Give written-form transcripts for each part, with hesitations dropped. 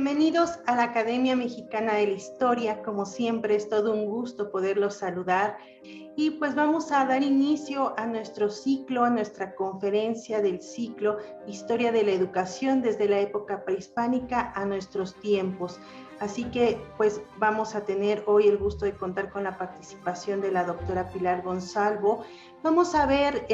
Bienvenidos a la Academia Mexicana de la Historia. Como siempre, es todo un gusto poderlos saludar. Y pues vamos a dar inicio a nuestro ciclo, a nuestra conferencia del ciclo Historia de la Educación desde la época prehispánica a nuestros tiempos. Así que pues vamos a tener hoy el gusto de contar con la participación de la doctora Pilar Gonzalvo. Vamos a ver,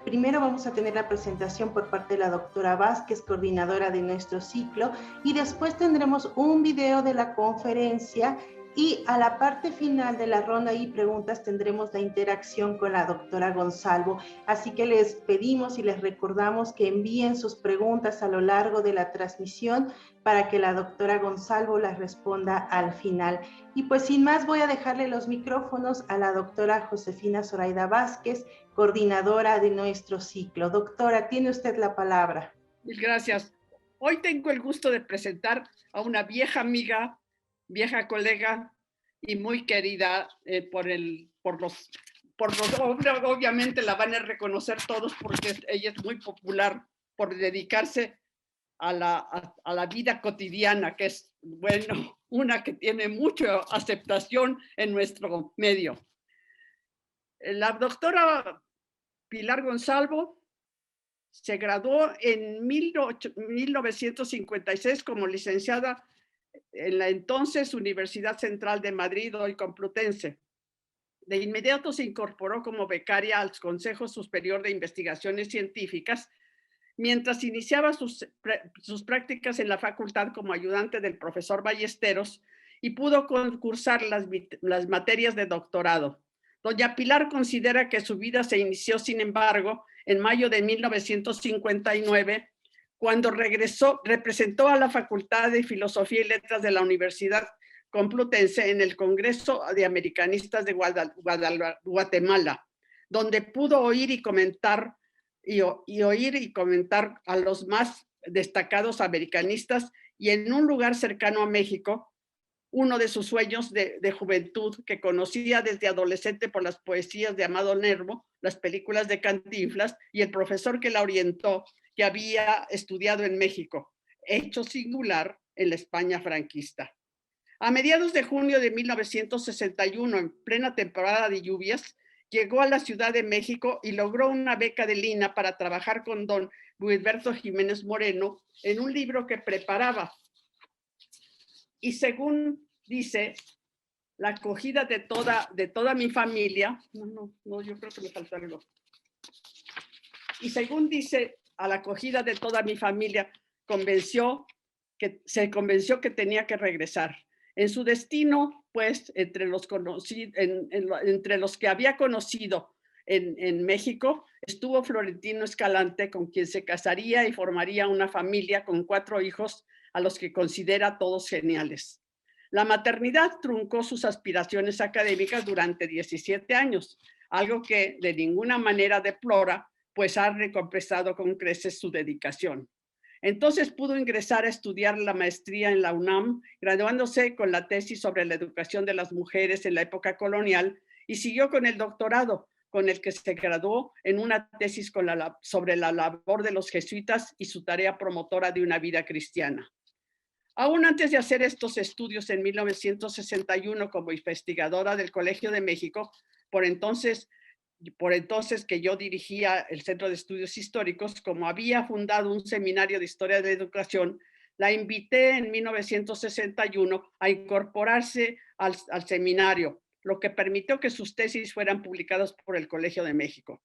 primero vamos a tener la presentación por parte de la doctora Vázquez, coordinadora de nuestro ciclo, y después tendremos un video de la conferencia y a la parte final de la ronda y preguntas tendremos la interacción con la doctora Gonzalvo. Así que les pedimos y les recordamos que envíen sus preguntas a lo largo de la transmisión para que la doctora Gonzalvo las responda al final. Y pues sin más voy a dejarle los micrófonos a la doctora Josefina Zoraida Vázquez, coordinadora de nuestro ciclo. Doctora, tiene usted la palabra. Mil gracias. Hoy tengo el gusto de presentar a una vieja amiga, vieja colega y muy querida obviamente la van a reconocer todos porque ella es muy popular por dedicarse a la vida cotidiana, que es, bueno, una que tiene mucha aceptación en nuestro medio. La doctora Pilar Gonzalvo se graduó en 1956 como licenciada en la entonces Universidad Central de Madrid, hoy Complutense. De inmediato se incorporó como becaria al Consejo Superior de Investigaciones Científicas, mientras iniciaba sus prácticas en la facultad como ayudante del profesor Ballesteros y pudo concursar las materias de doctorado. Doña Pilar considera que su vida se inició, sin embargo, en mayo de 1959, cuando representó a la Facultad de Filosofía y Letras de la Universidad Complutense en el Congreso de Americanistas de Guatemala, donde pudo oír y comentar a los más destacados americanistas, y en un lugar cercano a México, uno de sus sueños de juventud, que conocía desde adolescente por las poesías de Amado Nervo, las películas de Cantinflas y el profesor que la orientó, que había estudiado en México, hecho singular en la España franquista. A mediados de junio de 1961, en plena temporada de lluvias, llegó a la Ciudad de México y logró una beca de Lina para trabajar con don Guilberto Jiménez Moreno en un libro que preparaba. Y según dice, la acogida de toda mi familia, yo creo que me falta algo. Y según dice, a la acogida de toda mi familia, se convenció que tenía que regresar. En su destino, pues, entre los que había conocido en México, estuvo Florentino Escalante, con quien se casaría y formaría una familia con 4 hijos, a los que considera todos geniales. La maternidad truncó sus aspiraciones académicas durante 17 años, algo que de ninguna manera deplora, pues ha recompensado con creces su dedicación. Entonces pudo ingresar a estudiar la maestría en la UNAM, graduándose con la tesis sobre la educación de las mujeres en la época colonial, y siguió con el doctorado, con el que se graduó en una tesis sobre la labor de los jesuitas y su tarea promotora de una vida cristiana. Aún antes de hacer estos estudios en 1961 como investigadora del Colegio de México, por entonces que yo dirigía el Centro de Estudios Históricos, como había fundado un seminario de historia de la educación, la invité en 1961 a incorporarse al seminario, lo que permitió que sus tesis fueran publicadas por el Colegio de México.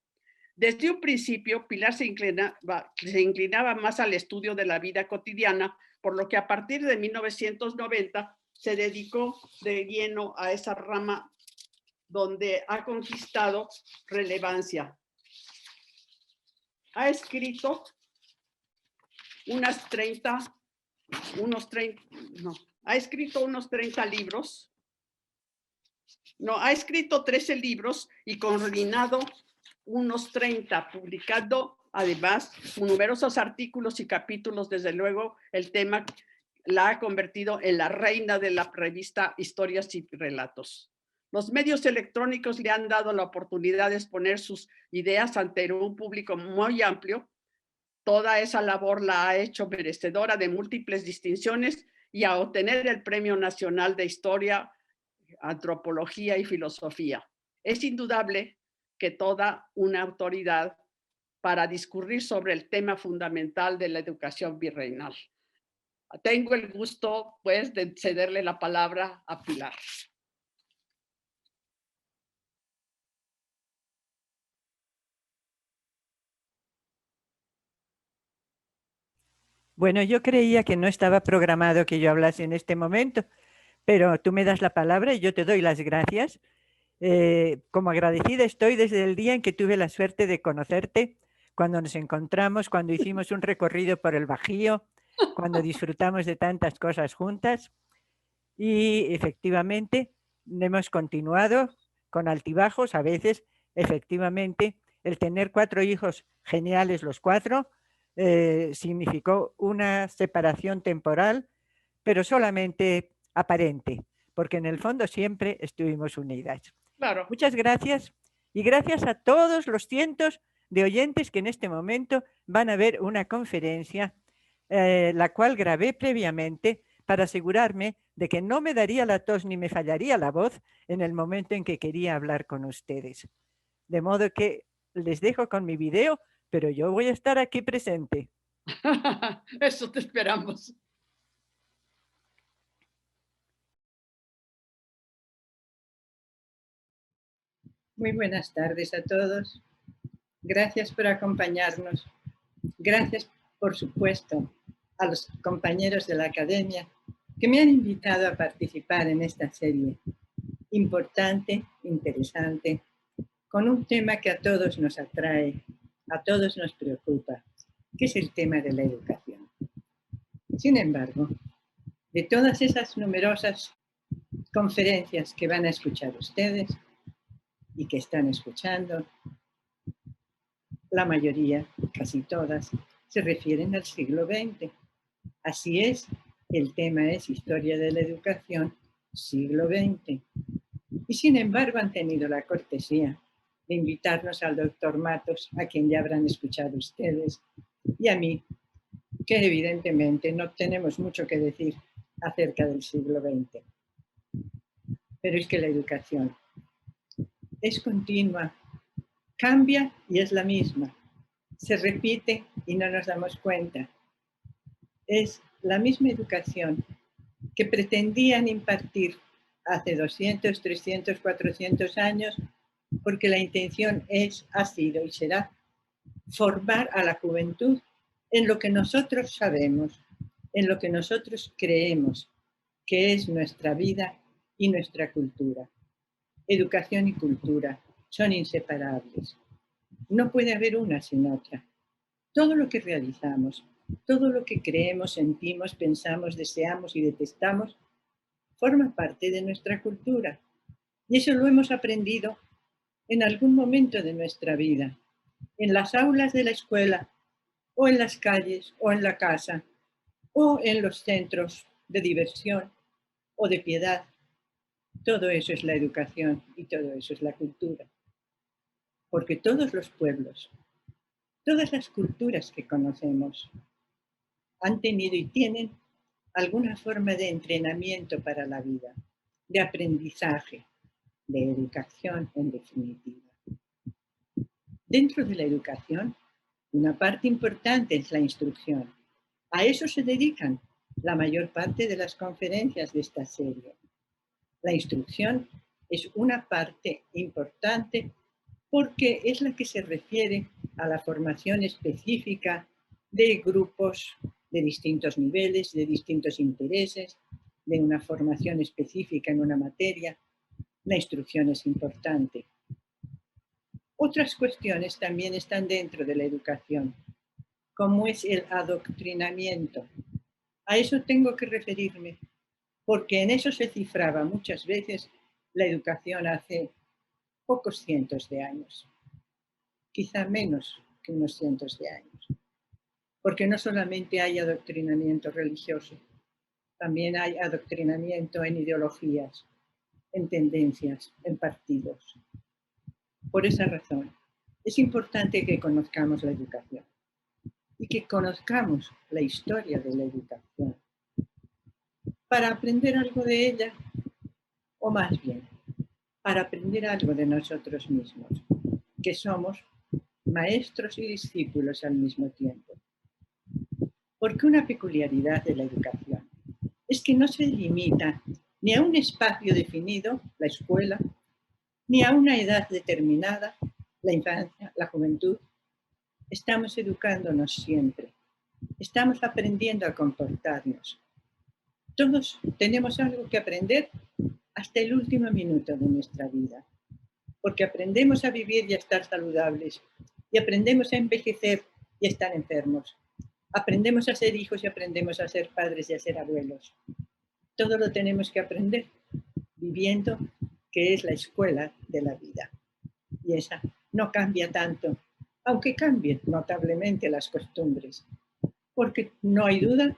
Desde un principio, Pilar se inclinaba más al estudio de la vida cotidiana, por lo que a partir de 1990 se dedicó de lleno a esa rama donde ha conquistado relevancia. Ha escrito unos 30 libros. Ha escrito 13 libros y coordinado unos 30, publicando además numerosos artículos y capítulos. Desde luego, el tema la ha convertido en la reina de la revista Historias y Relatos. Los medios electrónicos le han dado la oportunidad de exponer sus ideas ante un público muy amplio. Toda esa labor la ha hecho merecedora de múltiples distinciones y a obtener el Premio Nacional de Historia, Antropología y Filosofía. Es indudable que toda una autoridad para discurrir sobre el tema fundamental de la educación virreinal. Tengo el gusto, pues, de cederle la palabra a Pilar. Bueno, yo creía que no estaba programado que yo hablase en este momento, pero tú me das la palabra y yo te doy las gracias. Como agradecida estoy desde el día en que tuve la suerte de conocerte, cuando nos encontramos, cuando hicimos un recorrido por el Bajío, cuando disfrutamos de tantas cosas juntas. Y efectivamente hemos continuado con altibajos. A veces, efectivamente, el tener 4 hijos geniales los 4 significó una separación temporal, pero solamente aparente, porque en el fondo siempre estuvimos unidas. Claro. Muchas gracias y gracias a todos los cientos de oyentes que en este momento van a ver una conferencia, la cual grabé previamente para asegurarme de que no me daría la tos ni me fallaría la voz en el momento en que quería hablar con ustedes. De modo que les dejo con mi video, pero yo voy a estar aquí presente. Eso te esperamos. Muy buenas tardes a todos. Gracias por acompañarnos. Gracias, por supuesto, a los compañeros de la academia que me han invitado a participar en esta serie importante, interesante, con un tema que a todos nos atrae, a todos nos preocupa, que es el tema de la educación. Sin embargo, de todas esas numerosas conferencias que van a escuchar ustedes y que están escuchando, la mayoría, casi todas, se refieren al siglo XX. Así es, el tema es Historia de la Educación, siglo XX. Y sin embargo han tenido la cortesía de invitarnos al doctor Matos, a quien ya habrán escuchado ustedes, y a mí, que evidentemente no tenemos mucho que decir acerca del siglo XX. Pero es que la educación es continua, cambia y es la misma. Se repite y no nos damos cuenta. Es la misma educación que pretendían impartir hace 200, 300, 400 años, porque la intención es, ha sido y será formar a la juventud en lo que nosotros sabemos, en lo que nosotros creemos que es nuestra vida y nuestra cultura. Educación y cultura son inseparables. No puede haber una sin otra. Todo lo que realizamos, todo lo que creemos, sentimos, pensamos, deseamos y detestamos, forma parte de nuestra cultura. Y eso lo hemos aprendido en algún momento de nuestra vida, en las aulas de la escuela, o en las calles, o en la casa, o en los centros de diversión o de piedad. Todo eso es la educación y todo eso es la cultura. Porque todos los pueblos, todas las culturas que conocemos han tenido y tienen alguna forma de entrenamiento para la vida, de aprendizaje, de educación en definitiva. Dentro de la educación, una parte importante es la instrucción. A eso se dedican la mayor parte de las conferencias de esta serie. La instrucción es una parte importante porque es la que se refiere a la formación específica de grupos de distintos niveles, de distintos intereses, de una formación específica en una materia. La instrucción es importante. Otras cuestiones también están dentro de la educación, como es el adoctrinamiento. A eso tengo que referirme, porque en eso se cifraba muchas veces la educación hace pocos cientos de años, quizá menos que unos cientos de años, porque no solamente hay adoctrinamiento religioso, también hay adoctrinamiento en ideologías, en tendencias, en partidos. Por esa razón, es importante que conozcamos la educación y que conozcamos la historia de la educación. para aprender algo de ella, o más bien, para aprender algo de nosotros mismos, que somos maestros y discípulos al mismo tiempo. Porque una peculiaridad de la educación es que no se limita ni a un espacio definido, la escuela, ni a una edad determinada, la infancia, la juventud. Estamos educándonos siempre. Estamos aprendiendo a comportarnos. Todos tenemos algo que aprender hasta el último minuto de nuestra vida, porque aprendemos a vivir y a estar saludables, y aprendemos a envejecer y a estar enfermos. Aprendemos a ser hijos y aprendemos a ser padres y a ser abuelos. Todo lo tenemos que aprender viviendo, que es la escuela de la vida. Y esa no cambia tanto, aunque cambien notablemente las costumbres, porque no hay duda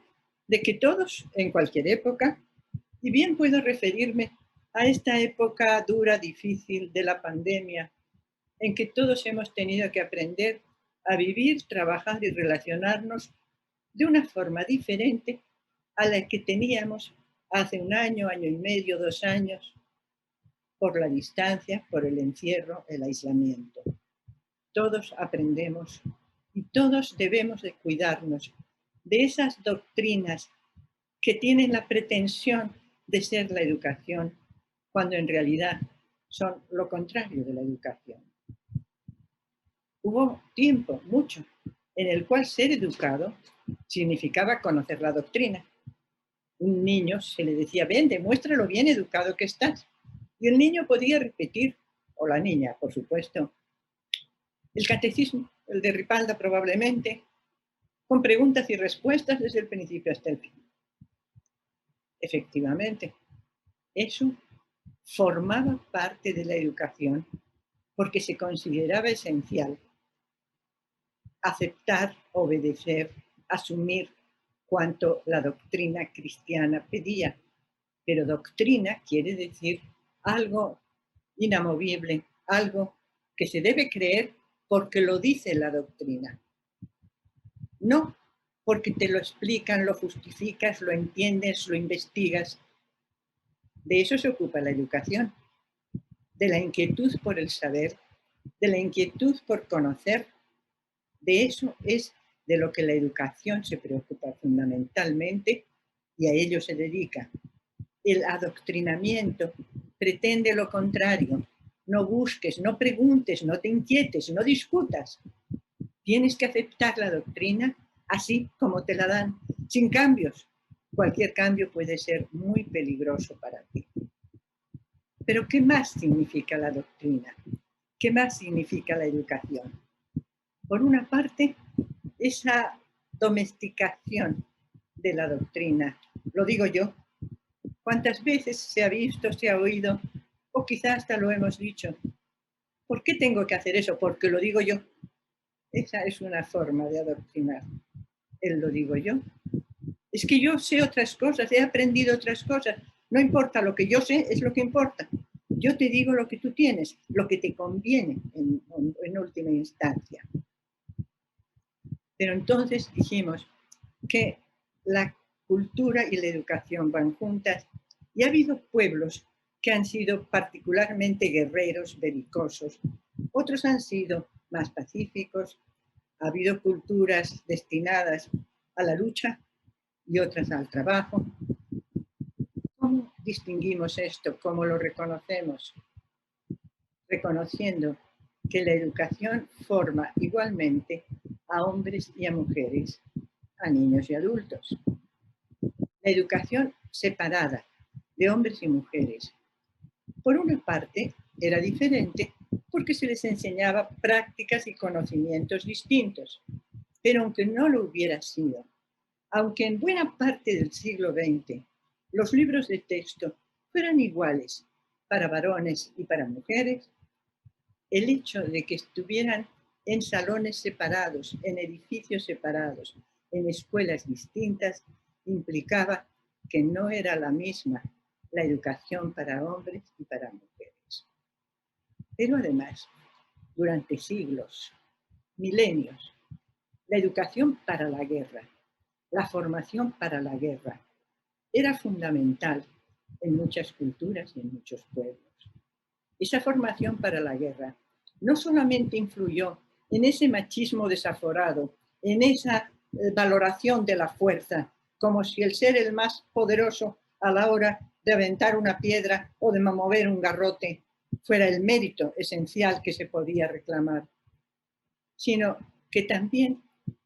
de que todos, en cualquier época, y bien puedo referirme a esta época dura, difícil de la pandemia, en que todos hemos tenido que aprender a vivir, trabajar y relacionarnos de una forma diferente a la que teníamos hace un año, año y medio, 2 años, por la distancia, por el encierro, el aislamiento. Todos aprendemos y todos debemos de cuidarnos de esas doctrinas que tienen la pretensión de ser la educación, cuando en realidad son lo contrario de la educación. Hubo tiempo, mucho, en el cual ser educado significaba conocer la doctrina. Un niño se le decía, ven, demuestra lo bien educado que estás. Y el niño podía repetir, o la niña, por supuesto, el catecismo, el de Ripalda probablemente, con preguntas y respuestas desde el principio hasta el fin. Efectivamente, eso formaba parte de la educación porque se consideraba esencial aceptar, obedecer, asumir cuanto la doctrina cristiana pedía. Pero doctrina quiere decir algo inamovible, algo que se debe creer porque lo dice la doctrina. No porque te lo explican, lo justificas, lo entiendes, lo investigas. De eso se ocupa la educación, de la inquietud por el saber, de la inquietud por conocer. De eso es de lo que la educación se preocupa fundamentalmente y a ello se dedica. El adoctrinamiento pretende lo contrario. No busques, no preguntes, no te inquietes, no discutas. Tienes que aceptar la doctrina así como te la dan, sin cambios. Cualquier cambio puede ser muy peligroso para ti. Pero ¿qué más significa la doctrina? ¿Qué más significa la educación? Por una parte, esa domesticación de la doctrina. Lo digo yo. ¿Cuántas veces se ha visto, se ha oído, o quizás hasta lo hemos dicho? ¿Por qué tengo que hacer eso? Porque lo digo yo. Esa es una forma de adoctrinar. Él lo digo yo. Es que yo sé otras cosas, he aprendido otras cosas. No importa lo que yo sé, es lo que importa. Yo te digo lo que tú tienes, lo que te conviene en última instancia. Pero entonces dijimos que la cultura y la educación van juntas y ha habido pueblos que han sido particularmente guerreros, belicosos. Otros han sido más pacíficos. Ha habido culturas destinadas a la lucha y otras al trabajo. ¿Cómo distinguimos esto? ¿Cómo lo reconocemos? Reconociendo que la educación forma igualmente a hombres y a mujeres, a niños y adultos. La educación separada de hombres y mujeres, por una parte, era diferente porque se les enseñaba prácticas y conocimientos distintos, pero aunque no lo hubiera sido, aunque en buena parte del siglo XX los libros de texto fueran iguales para varones y para mujeres, el hecho de que estuvieran en salones separados, en edificios separados, en escuelas distintas, implicaba que no era la misma la educación para hombres y para mujeres. Pero además, durante siglos, milenios, la educación para la guerra, la formación para la guerra, era fundamental en muchas culturas y en muchos pueblos. Esa formación para la guerra no solamente influyó en ese machismo desaforado, en esa valoración de la fuerza, como si el ser el más poderoso a la hora de aventar una piedra o de mover un garrote fuera el mérito esencial que se podía reclamar, sino que también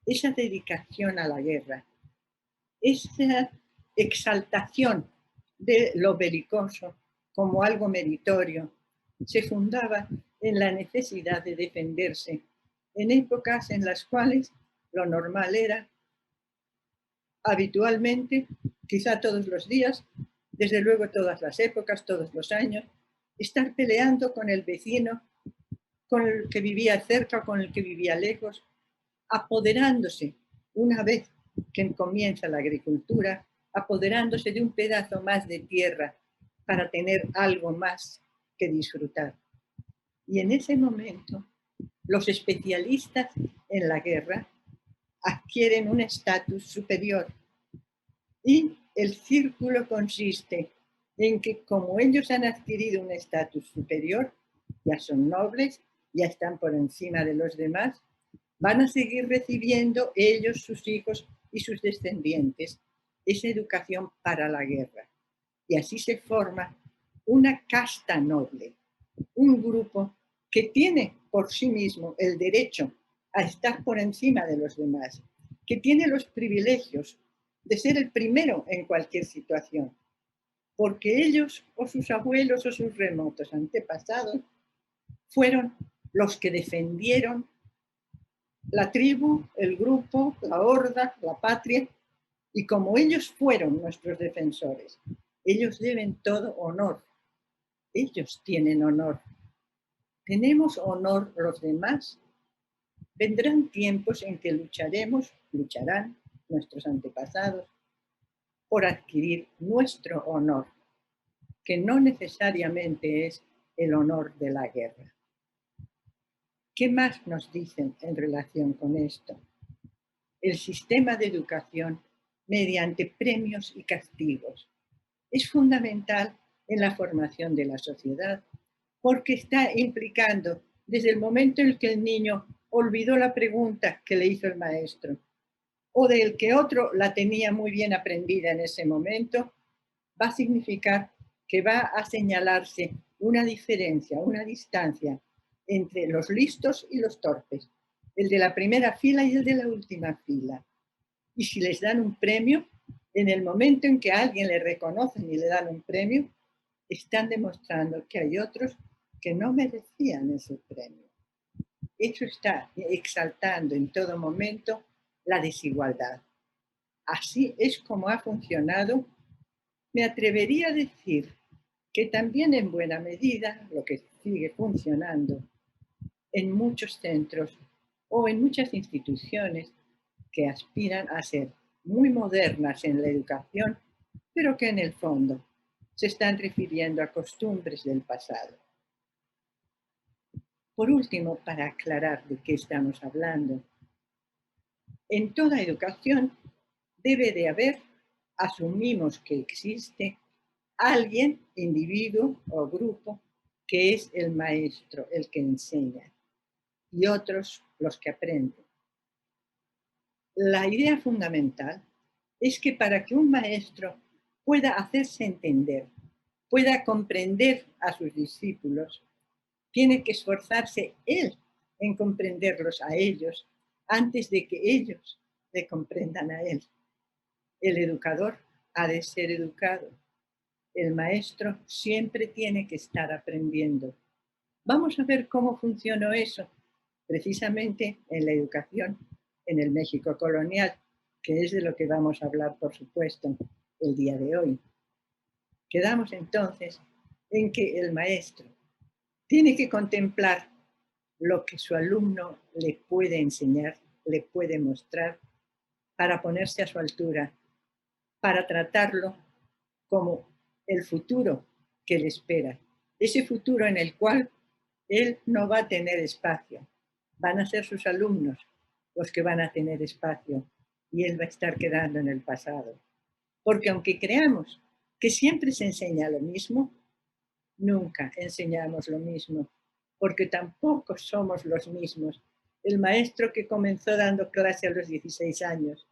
esa dedicación a la guerra, esa exaltación de lo belicoso como algo meritorio, se fundaba en la necesidad de defenderse en épocas en las cuales lo normal era habitualmente, quizá todos los días, desde luego todas las épocas, todos los años, estar peleando con el vecino, con el que vivía cerca, con el que vivía lejos, apoderándose, una vez que comienza la agricultura, apoderándose de un pedazo más de tierra para tener algo más que disfrutar. Y en ese momento, los especialistas en la guerra adquieren un estatus superior. Y el círculo consiste en que como ellos han adquirido un estatus superior, ya son nobles, ya están por encima de los demás, van a seguir recibiendo ellos, sus hijos y sus descendientes esa educación para la guerra. Y así se forma una casta noble, un grupo que tiene por sí mismo el derecho a estar por encima de los demás, que tiene los privilegios de ser el primero en cualquier situación, porque ellos o sus abuelos o sus remotos antepasados fueron los que defendieron la tribu, el grupo, la horda, la patria, y como ellos fueron nuestros defensores, ellos deben todo honor. Ellos tienen honor. ¿Tenemos honor los demás? Vendrán tiempos en que lucharán nuestros antepasados por adquirir nuestro honor, que no necesariamente es el honor de la guerra. ¿Qué más nos dicen en relación con esto? El sistema de educación mediante premios y castigos es fundamental en la formación de la sociedad, porque está implicando desde el momento en que el niño olvidó la pregunta que le hizo el maestro o del que otro la tenía muy bien aprendida en ese momento, va a significar que va a señalarse una diferencia, una distancia entre los listos y los torpes, el de la primera fila y el de la última fila. Y si les dan un premio, en el momento en que a alguien le reconocen y le dan un premio, están demostrando que hay otros que no merecían ese premio. Eso está exaltando en todo momento la desigualdad. Así es como ha funcionado. Me atrevería a decir que también en buena medida lo que sigue funcionando en muchos centros o en muchas instituciones que aspiran a ser muy modernas en la educación, pero que en el fondo se están refiriendo a costumbres del pasado. Por último, para aclarar de qué estamos hablando, en toda educación debe de haber, asumimos que existe, alguien, individuo o grupo, que es el maestro, el que enseña, y otros los que aprenden. La idea fundamental es que para que un maestro pueda hacerse entender, pueda comprender a sus discípulos, tiene que esforzarse él en comprenderlos a ellos antes de que ellos le comprendan a él. El educador ha de ser educado. El maestro siempre tiene que estar aprendiendo. Vamos a ver cómo funcionó eso, precisamente en la educación en el México colonial, que es de lo que vamos a hablar, por supuesto, el día de hoy. Quedamos entonces en que el maestro tiene que contemplar lo que su alumno le puede enseñar, le puede mostrar, para ponerse a su altura, para tratarlo como el futuro que le espera, ese futuro en el cual él no va a tener espacio, van a ser sus alumnos los que van a tener espacio y él va a estar quedando en el pasado. porque aunque creamos que siempre se enseña lo mismo, nunca enseñamos lo mismo, porque tampoco somos los mismos. El maestro que comenzó dando clase a los 16 años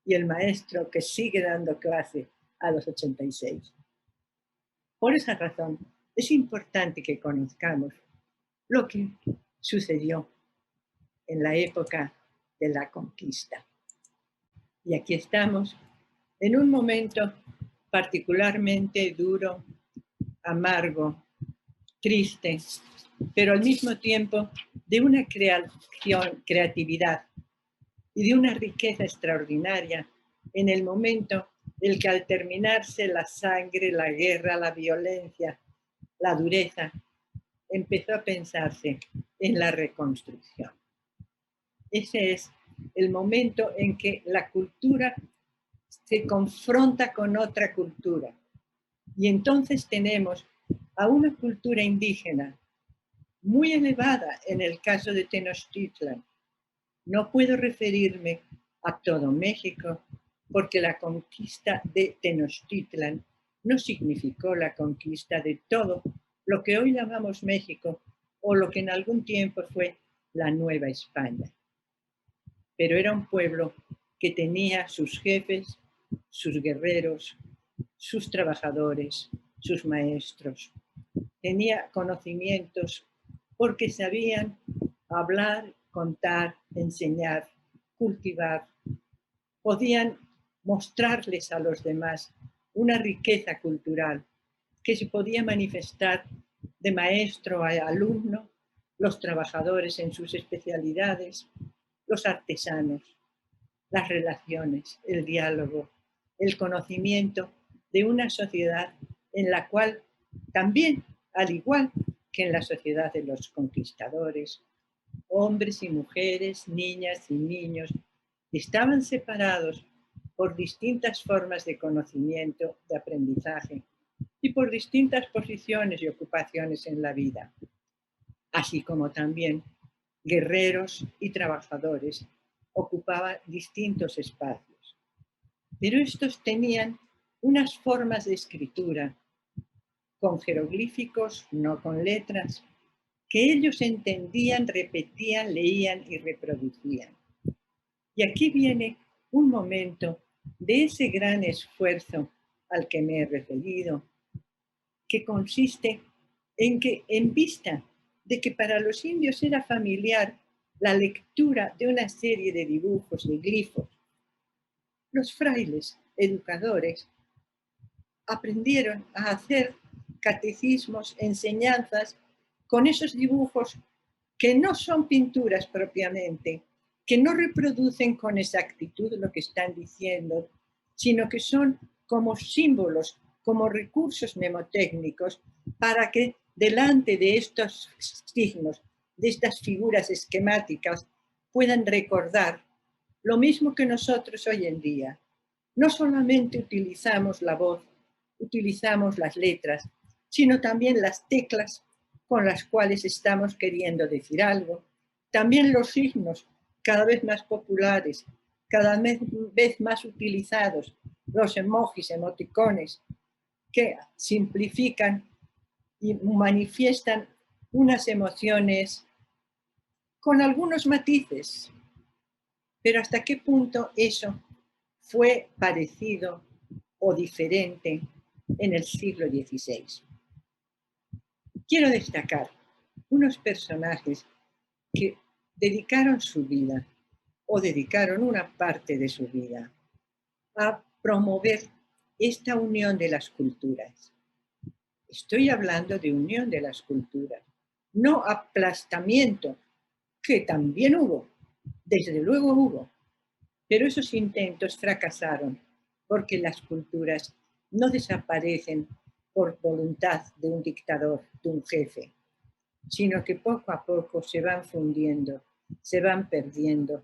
y el maestro que sigue dando clase a los 86. Por esa razón, es importante que conozcamos lo que sucedió en la época de la conquista. Y aquí estamos en un momento particularmente duro, amargo, triste, pero al mismo tiempo de una creatividad y de una riqueza extraordinaria en el momento en que al terminarse la sangre, la guerra, la violencia, la dureza, empezó a pensarse en la reconstrucción. Ese es el momento en que la cultura se confronta con otra cultura. Y entonces tenemos a una cultura indígena muy elevada en el caso de Tenochtitlan. No puedo referirme a todo México porque la conquista de Tenochtitlan no significó la conquista de todo lo que hoy llamamos México o lo que en algún tiempo fue la Nueva España. Pero era un pueblo que tenía sus jefes, sus guerreros, sus trabajadores, sus maestros. Tenía conocimientos porque sabían hablar, contar, enseñar, cultivar. Podían mostrarles a los demás una riqueza cultural que se podía manifestar de maestro a alumno, los trabajadores en sus especialidades, los artesanos, las relaciones, el diálogo, el conocimiento de una sociedad en la cual también, al igual que en la sociedad de los conquistadores, hombres y mujeres, niñas y niños, estaban separados por distintas formas de conocimiento, de aprendizaje y por distintas posiciones y ocupaciones en la vida, así como también guerreros y trabajadores ocupaban distintos espacios. Pero estos tenían unas formas de escritura con jeroglíficos, no con letras, que ellos entendían, repetían, leían y reproducían. Y aquí viene un momento de ese gran esfuerzo al que me he referido, que consiste en que, en vista de que para los indios era familiar la lectura de una serie de dibujos, de glifos, los frailes educadores aprendieron a hacer catecismos, enseñanzas con esos dibujos que no son pinturas propiamente, que no reproducen con exactitud lo que están diciendo, sino que son como símbolos, como recursos mnemotécnicos para que delante de estos signos, de estas figuras esquemáticas, puedan recordar lo mismo que nosotros hoy en día. No solamente utilizamos la voz, utilizamos las letras, sino también las teclas con las cuales estamos queriendo decir algo. También los signos, cada vez más populares, cada vez más utilizados, los emojis, emoticones, que simplifican y manifiestan unas emociones con algunos matices. Pero ¿hasta qué punto eso fue parecido o diferente en el siglo XVI? Quiero destacar unos personajes que dedicaron su vida o dedicaron una parte de su vida a promover esta unión de las culturas. Estoy hablando de unión de las culturas, no aplastamiento, que también hubo, desde luego hubo, pero esos intentos fracasaron porque las culturas no desaparecen por voluntad de un dictador, de un jefe, sino que poco a poco se van fundiendo, se van perdiendo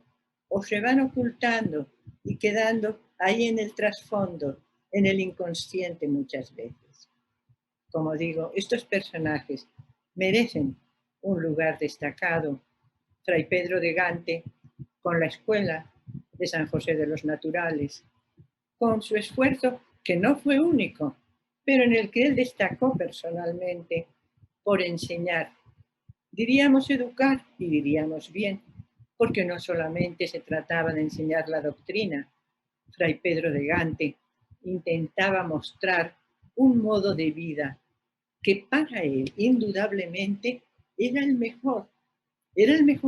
o se van ocultando y quedando ahí en el trasfondo, en el inconsciente muchas veces. Como digo, estos personajes merecen un lugar destacado. Fray Pedro de Gante, con la Escuela de San José de los Naturales, con su esfuerzo, que no fue único, pero en el que él destacó personalmente por enseñar. Diríamos educar y diríamos bien, porque no solamente se trataba de enseñar la doctrina. Fray Pedro de Gante intentaba mostrar un modo de vida que para él indudablemente era el mejor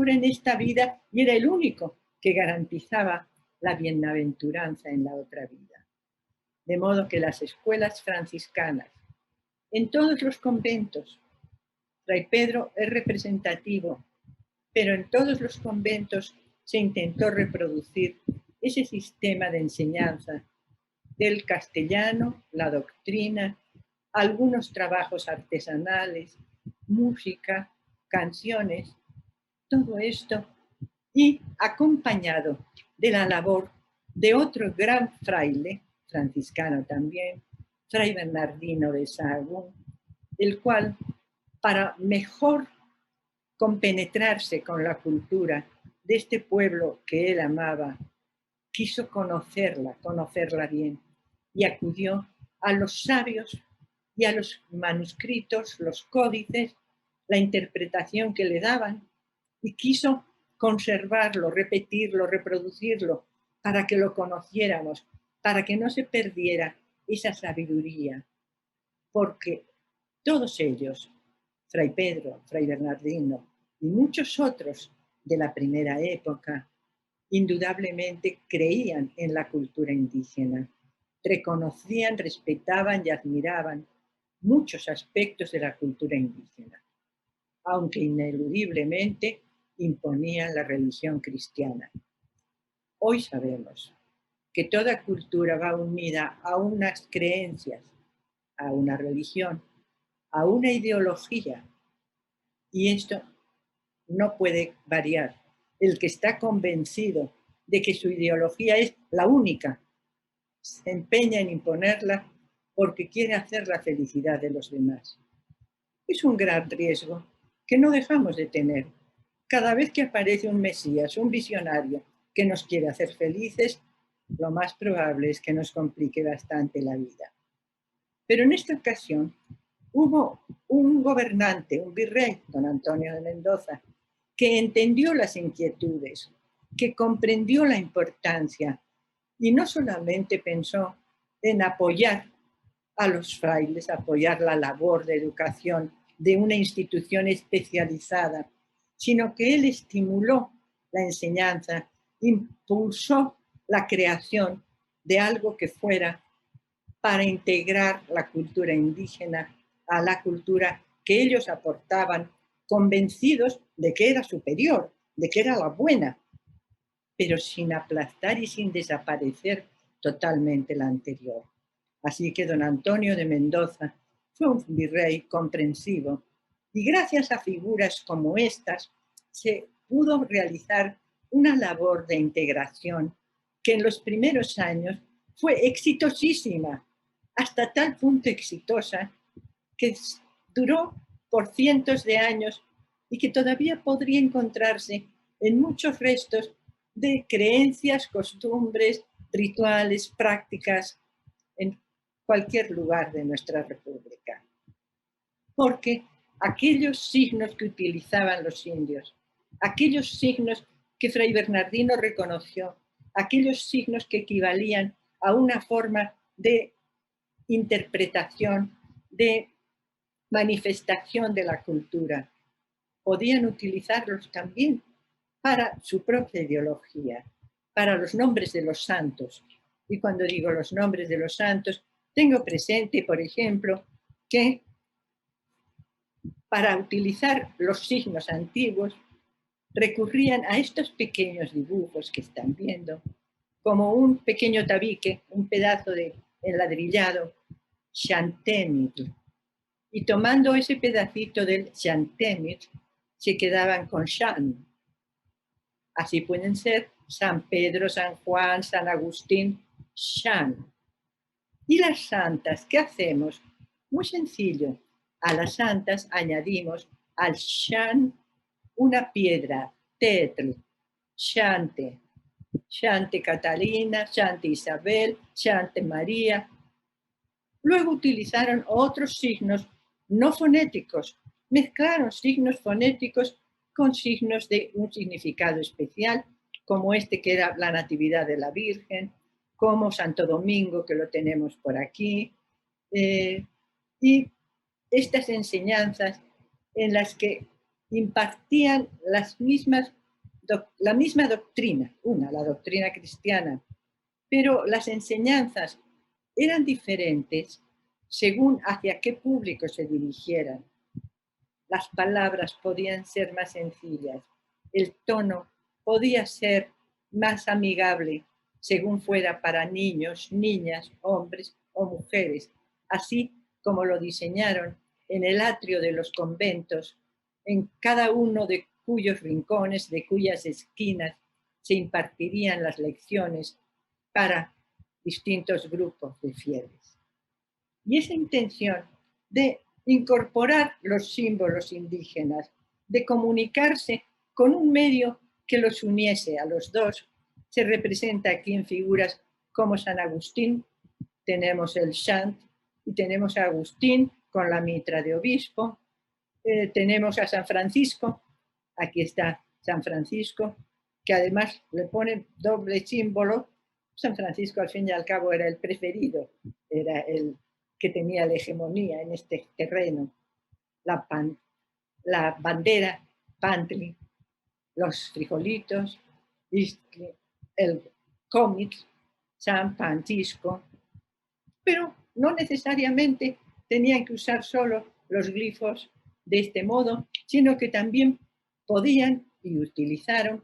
en esta vida y era el único que garantizaba la bienaventuranza en la otra vida. De modo que las escuelas franciscanas, en todos los conventos, Fray Pedro es representativo, pero en todos los conventos se intentó reproducir ese sistema de enseñanza del castellano, la doctrina, algunos trabajos artesanales, música, canciones, todo esto, y acompañado de la labor de otro gran fraile, franciscano también, Fray Bernardino de Sahagún, el cual, para mejor compenetrarse con la cultura de este pueblo que él amaba, quiso conocerla bien, y acudió a los sabios y a los manuscritos, los códices, la interpretación que le daban, y quiso conservarlo, repetirlo, reproducirlo, para que lo conociéramos, para que no se perdiera esa sabiduría, porque todos ellos, Fray Pedro, Fray Bernardino y muchos otros de la primera época, indudablemente creían en la cultura indígena, reconocían, respetaban y admiraban muchos aspectos de la cultura indígena, aunque ineludiblemente imponían la religión cristiana. Hoy sabemos que toda cultura va unida a unas creencias, a una religión, a una ideología, y esto no puede variar. El que está convencido de que su ideología es la única, se empeña en imponerla porque quiere hacer la felicidad de los demás. Es un gran riesgo que no dejamos de tener. Cada vez que aparece un Mesías, un visionario que nos quiere hacer felices, lo más probable es que nos complique bastante la vida. Pero en esta ocasión hubo un gobernante, un virrey, don Antonio de Mendoza, que entendió las inquietudes, que comprendió la importancia y no solamente pensó en apoyar a los frailes, apoyar la labor de educación de una institución especializada, sino que él estimuló la enseñanza, impulsó la creación de algo que fuera para integrar la cultura indígena a la cultura que ellos aportaban, convencidos de que era superior, de que era la buena, pero sin aplastar y sin desaparecer totalmente la anterior. Así que don Antonio de Mendoza fue un virrey comprensivo y gracias a figuras como estas se pudo realizar una labor de integración que en los primeros años fue exitosísima, hasta tal punto exitosa que duró por cientos de años y que todavía podría encontrarse en muchos restos de creencias, costumbres, rituales, prácticas en cualquier lugar de nuestra república. Porque aquellos signos que utilizaban los indios, aquellos signos que Fray Bernardino reconoció, aquellos signos que equivalían a una forma de interpretación, de manifestación de la cultura, podían utilizarlos también para su propia ideología, para los nombres de los santos. Y cuando digo los nombres de los santos, tengo presente, por ejemplo, que para utilizar los signos antiguos recurrían a estos pequeños dibujos que están viendo, como un pequeño tabique, un pedazo de enladrillado, Xantémitl. Y tomando ese pedacito del Xantémitl, se quedaban con Xan. Así pueden ser San Pedro, San Juan, San Agustín, Xan. ¿Y las santas qué hacemos? Muy sencillo. A las santas añadimos al Xan una piedra, Tetl, Xante. Shante Catalina, Shante Isabel, Shante María. Luego utilizaron otros signos no fonéticos, mezclaron signos fonéticos con signos de un significado especial, como este que era la Natividad de la Virgen, como Santo Domingo, que lo tenemos por aquí, y estas enseñanzas en las que impartían la misma doctrina, la doctrina cristiana, pero las enseñanzas eran diferentes según hacia qué público se dirigieran. Las palabras podían ser más sencillas, el tono podía ser más amigable según fuera para niños, niñas, hombres o mujeres, así como lo diseñaron en el atrio de los conventos, en cada uno de cuyos rincones, de cuyas esquinas se impartirían las lecciones para distintos grupos de fieles. Y esa intención de incorporar los símbolos indígenas, de comunicarse con un medio que los uniese a los dos, se representa aquí en figuras como San Agustín, tenemos el Shant, y tenemos a Agustín con la mitra de obispo, tenemos a San Francisco, aquí está San Francisco, que además le ponen doble símbolo. San Francisco al fin y al cabo era el preferido, era el que tenía la hegemonía en este terreno. La bandera, Pantli, los frijolitos, el cómic, San Francisco, pero no necesariamente tenían que usar solo los glifos de este modo, sino que también podían y utilizaron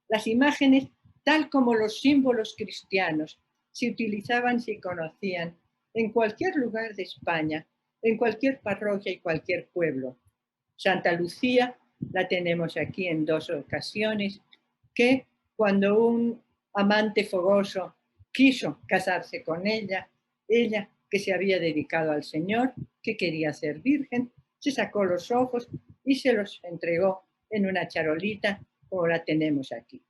las imágenes tal como los símbolos cristianos se utilizaban, se conocían en cualquier lugar de España, en cualquier parroquia y cualquier pueblo. Santa Lucía la tenemos aquí en 2 ocasiones, que cuando un amante fogoso quiso casarse con ella, ella que se había dedicado al Señor, que quería ser virgen, se sacó los ojos y se los entregó en una charolita como la tenemos aquí.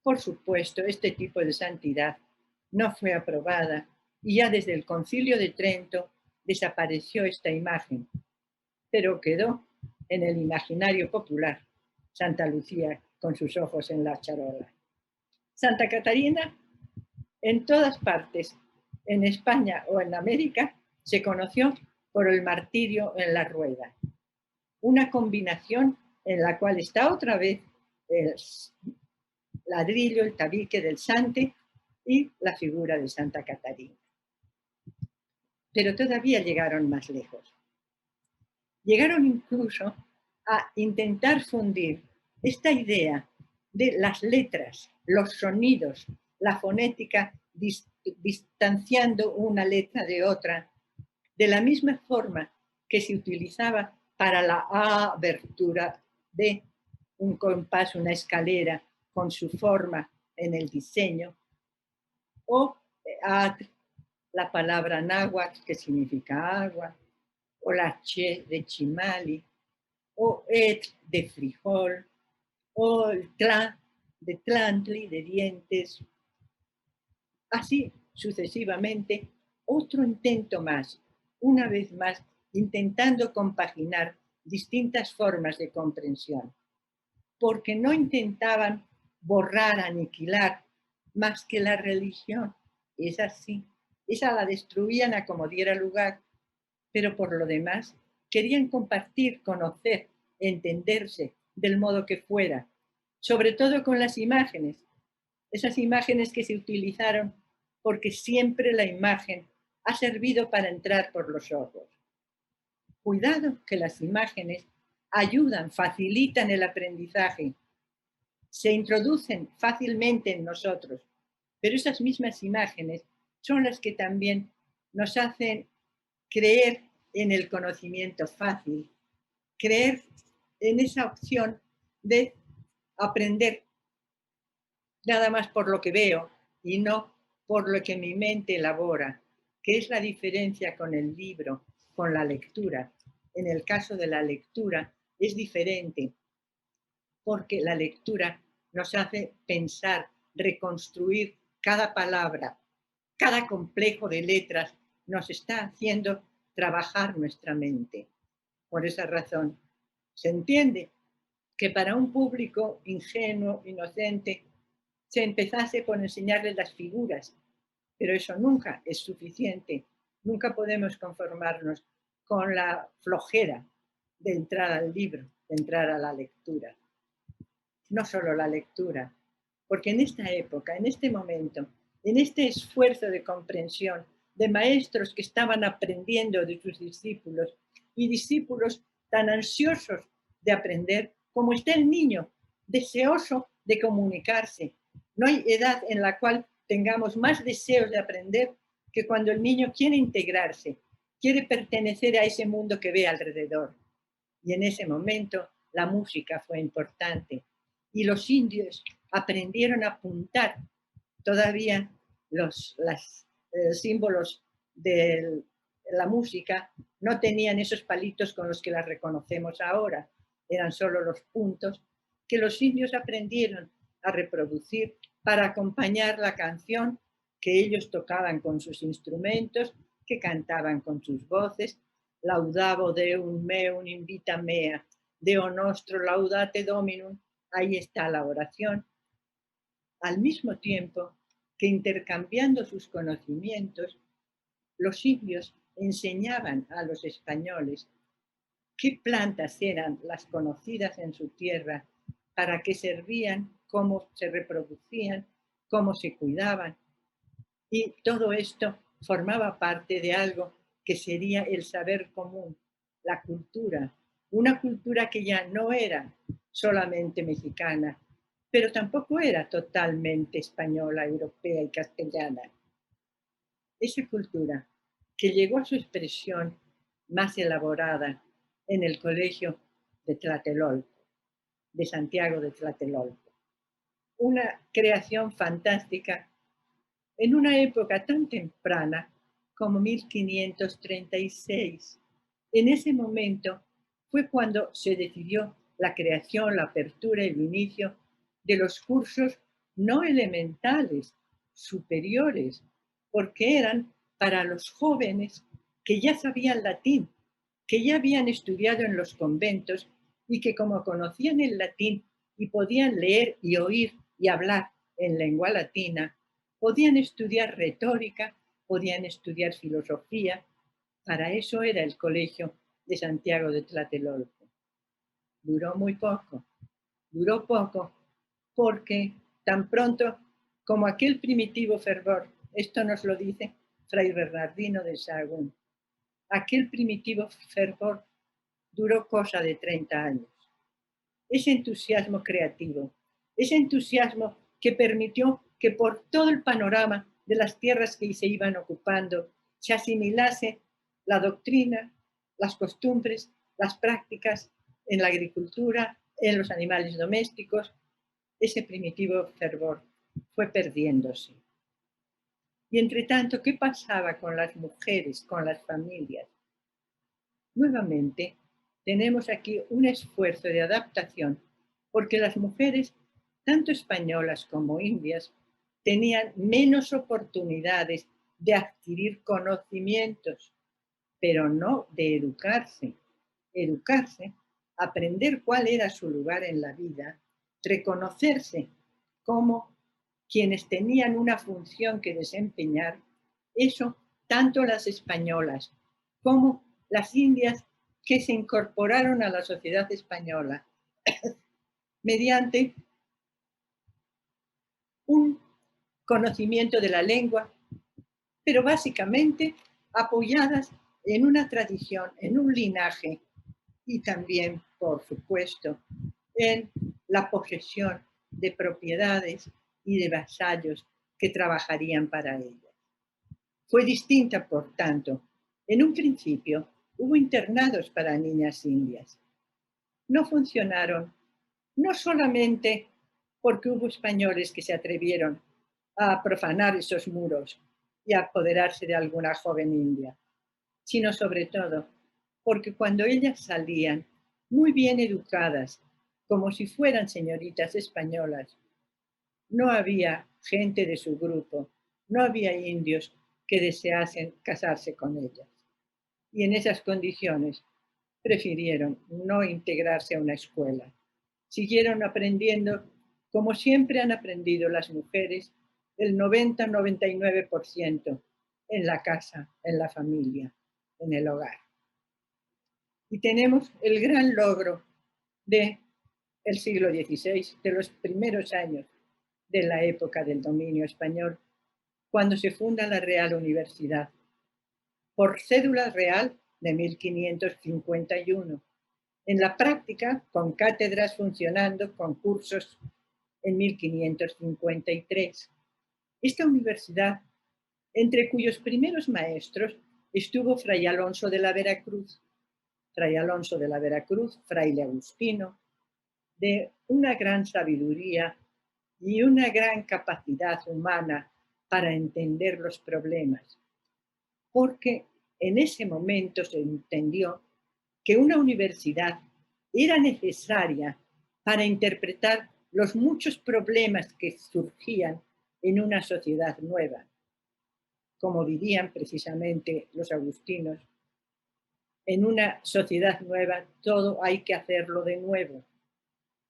Por supuesto, este tipo de santidad no fue aprobada y ya desde el Concilio de Trento desapareció esta imagen, pero quedó en el imaginario popular Santa Lucía con sus ojos en la charola. Santa Catarina, en todas partes, en España o en América, se conoció por el martirio en la rueda. Una combinación en la cual está otra vez el ladrillo, el tabique del Sante y la figura de Santa Catarina. Pero todavía llegaron más lejos. Llegaron incluso a intentar fundir esta idea de las letras, los sonidos, la fonética, distanciando una letra de otra, de la misma forma que se utilizaba para la abertura de un compás, una escalera, con su forma en el diseño, o la palabra náhuatl, que significa agua, o la che de chimali, o et de frijol, o el tla de tlantli, de dientes. Así sucesivamente, otro intento más, una vez más, intentando compaginar distintas formas de comprensión, porque no intentaban borrar, aniquilar más que la religión. Es así, esa la destruían a como diera lugar, pero por lo demás querían compartir, conocer, entenderse del modo que fuera, sobre todo con las imágenes, esas imágenes que se utilizaron porque siempre la imagen ha servido para entrar por los ojos. Cuidado que las imágenes ayudan, facilitan el aprendizaje, se introducen fácilmente en nosotros, pero esas mismas imágenes son las que también nos hacen creer en el conocimiento fácil, creer en esa opción de aprender nada más por lo que veo y no por lo que mi mente elabora, que es la diferencia con el libro, con la lectura. En el caso de la lectura es diferente, porque la lectura nos hace pensar reconstruir cada palabra, cada complejo de letras, nos está haciendo trabajar nuestra mente. Por esa razón, se entiende que para un público ingenuo, inocente, se empezase por enseñarles las figuras, pero eso nunca es suficiente. Nunca podemos conformarnos con la flojera de entrar al libro, de entrar a la lectura. No solo la lectura, porque en esta época, en este momento, en este esfuerzo de comprensión de maestros que estaban aprendiendo de sus discípulos y discípulos tan ansiosos de aprender como está el niño, deseoso de comunicarse. No hay edad en la cual tengamos más deseos de aprender que cuando el niño quiere integrarse, quiere pertenecer a ese mundo que ve alrededor. Y en ese momento la música fue importante. Y los indios aprendieron a apuntar. Todavía los símbolos de la música no tenían esos palitos con los que las reconocemos ahora. Eran solo los puntos que los indios aprendieron a reproducir para acompañar la canción que ellos tocaban con sus instrumentos, que cantaban con sus voces. Laudavo Deum meum invita mea, Deo nostro laudate Dominum. Ahí está la oración. Al mismo tiempo que intercambiando sus conocimientos, los indios enseñaban a los españoles qué plantas eran las conocidas en su tierra, para qué servían, cómo se reproducían, cómo se cuidaban. Y todo esto formaba parte de algo que sería el saber común, la cultura, una cultura que ya no era solamente mexicana, pero tampoco era totalmente española, europea y castellana. Esa cultura que llegó a su expresión más elaborada en el colegio de Tlatelolco, de Santiago de Tlatelolco. Una creación fantástica en una época tan temprana como 1536. En ese momento fue cuando se decidió la creación, la apertura y el inicio de los cursos no elementales, superiores, porque eran para los jóvenes que ya sabían latín, que ya habían estudiado en los conventos y que como conocían el latín y podían leer y oír y hablar en lengua latina, podían estudiar retórica, podían estudiar filosofía. Para eso era el colegio de Santiago de Tlatelolco. Duró muy poco, duró poco, porque tan pronto como aquel primitivo fervor, esto nos lo dice Fray Bernardino de Sahagún, aquel primitivo fervor duró cosa de 30 años. Ese entusiasmo creativo, ese entusiasmo que permitió que por todo el panorama de las tierras que se iban ocupando se asimilase la doctrina, las costumbres, las prácticas en la agricultura, en los animales domésticos. Ese primitivo fervor fue perdiéndose. Y entre tanto, ¿qué pasaba con las mujeres, con las familias? Nuevamente, tenemos aquí un esfuerzo de adaptación, porque las mujeres, tanto españolas como indias, tenían menos oportunidades de adquirir conocimientos, pero no de educarse. Educarse, aprender cuál era su lugar en la vida, reconocerse como quienes tenían una función que desempeñar. Eso tanto las españolas como las indias que se incorporaron a la sociedad española mediante un conocimiento de la lengua, pero básicamente apoyadas en una tradición, en un linaje y también, por supuesto, en la posesión de propiedades y de vasallos que trabajarían para ellas. Fue distinta, por tanto. En un principio hubo internados para niñas indias. No funcionaron, no solamente porque hubo españoles que se atrevieron a profanar esos muros y a apoderarse de alguna joven india, sino sobre todo porque cuando ellas salían muy bien educadas, como si fueran señoritas españolas, No había gente de su grupo, no había indios que deseasen casarse con ellas. Y en esas condiciones prefirieron no integrarse a una escuela. Siguieron aprendiendo como siempre han aprendido las mujeres, el 90-99% en la casa, en la familia, en el hogar. Y tenemos el gran logro del siglo XVI, de los primeros años de la época del dominio español, cuando se funda la Real Universidad, por cédula real de 1551. En la práctica, con cátedras funcionando, con cursos en 1553. Esta universidad, entre cuyos primeros maestros estuvo Fray Alonso de la Veracruz. Fray Alonso de la Veracruz, fraile agustino, de una gran sabiduría y una gran capacidad humana para entender los problemas, porque en ese momento se entendió que una universidad era necesaria para interpretar los muchos problemas que surgían en una sociedad nueva. Como dirían precisamente los agustinos, en una sociedad nueva todo hay que hacerlo de nuevo.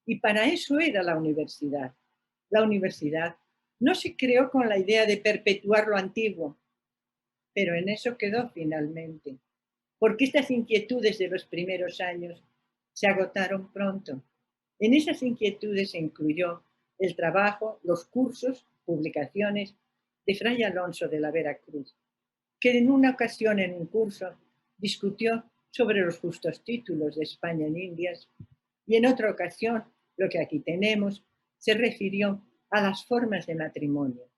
Y para eso era la universidad. La universidad no se creó con la idea de perpetuar lo antiguo, pero en eso quedó finalmente, porque estas inquietudes de los primeros años se agotaron pronto. En esas inquietudes se incluyó el trabajo, los cursos, publicaciones de Fray Alonso de la Veracruz, que en una ocasión en un curso discutió sobre los justos títulos de España en Indias y en otra ocasión, lo que aquí tenemos, se refirió a las formas de matrimonio.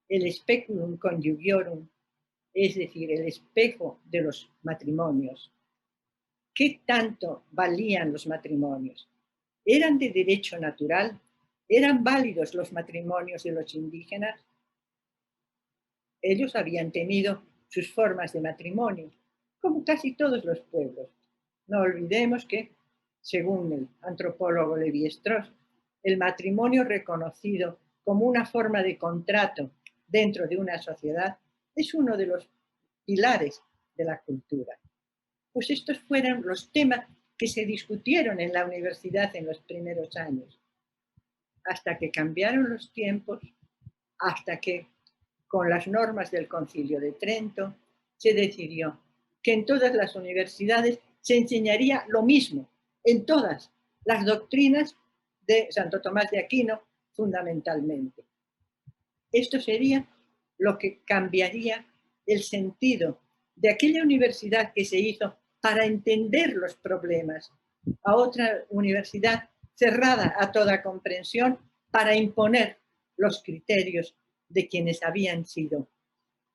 El speculum conjugiorum, es decir, el espejo de los matrimonios. ¿Qué tanto valían los matrimonios? ¿Eran de derecho natural? ¿Eran válidos los matrimonios de los indígenas? Ellos habían tenido sus formas de matrimonio, como casi todos los pueblos. No olvidemos que, según el antropólogo Levi-Strauss, el matrimonio reconocido como una forma de contrato dentro de una sociedad es uno de los pilares de la cultura. Pues estos fueron los temas que se discutieron en la universidad en los primeros años, hasta que cambiaron los tiempos, hasta que con las normas del Concilio de Trento se decidió que en todas las universidades se enseñaría lo mismo, en todas las doctrinas de Santo Tomás de Aquino, fundamentalmente. Esto sería lo que cambiaría el sentido de aquella universidad que se hizo para entender los problemas, a otra universidad cerrada a toda comprensión para imponer los criterios de quienes habían sido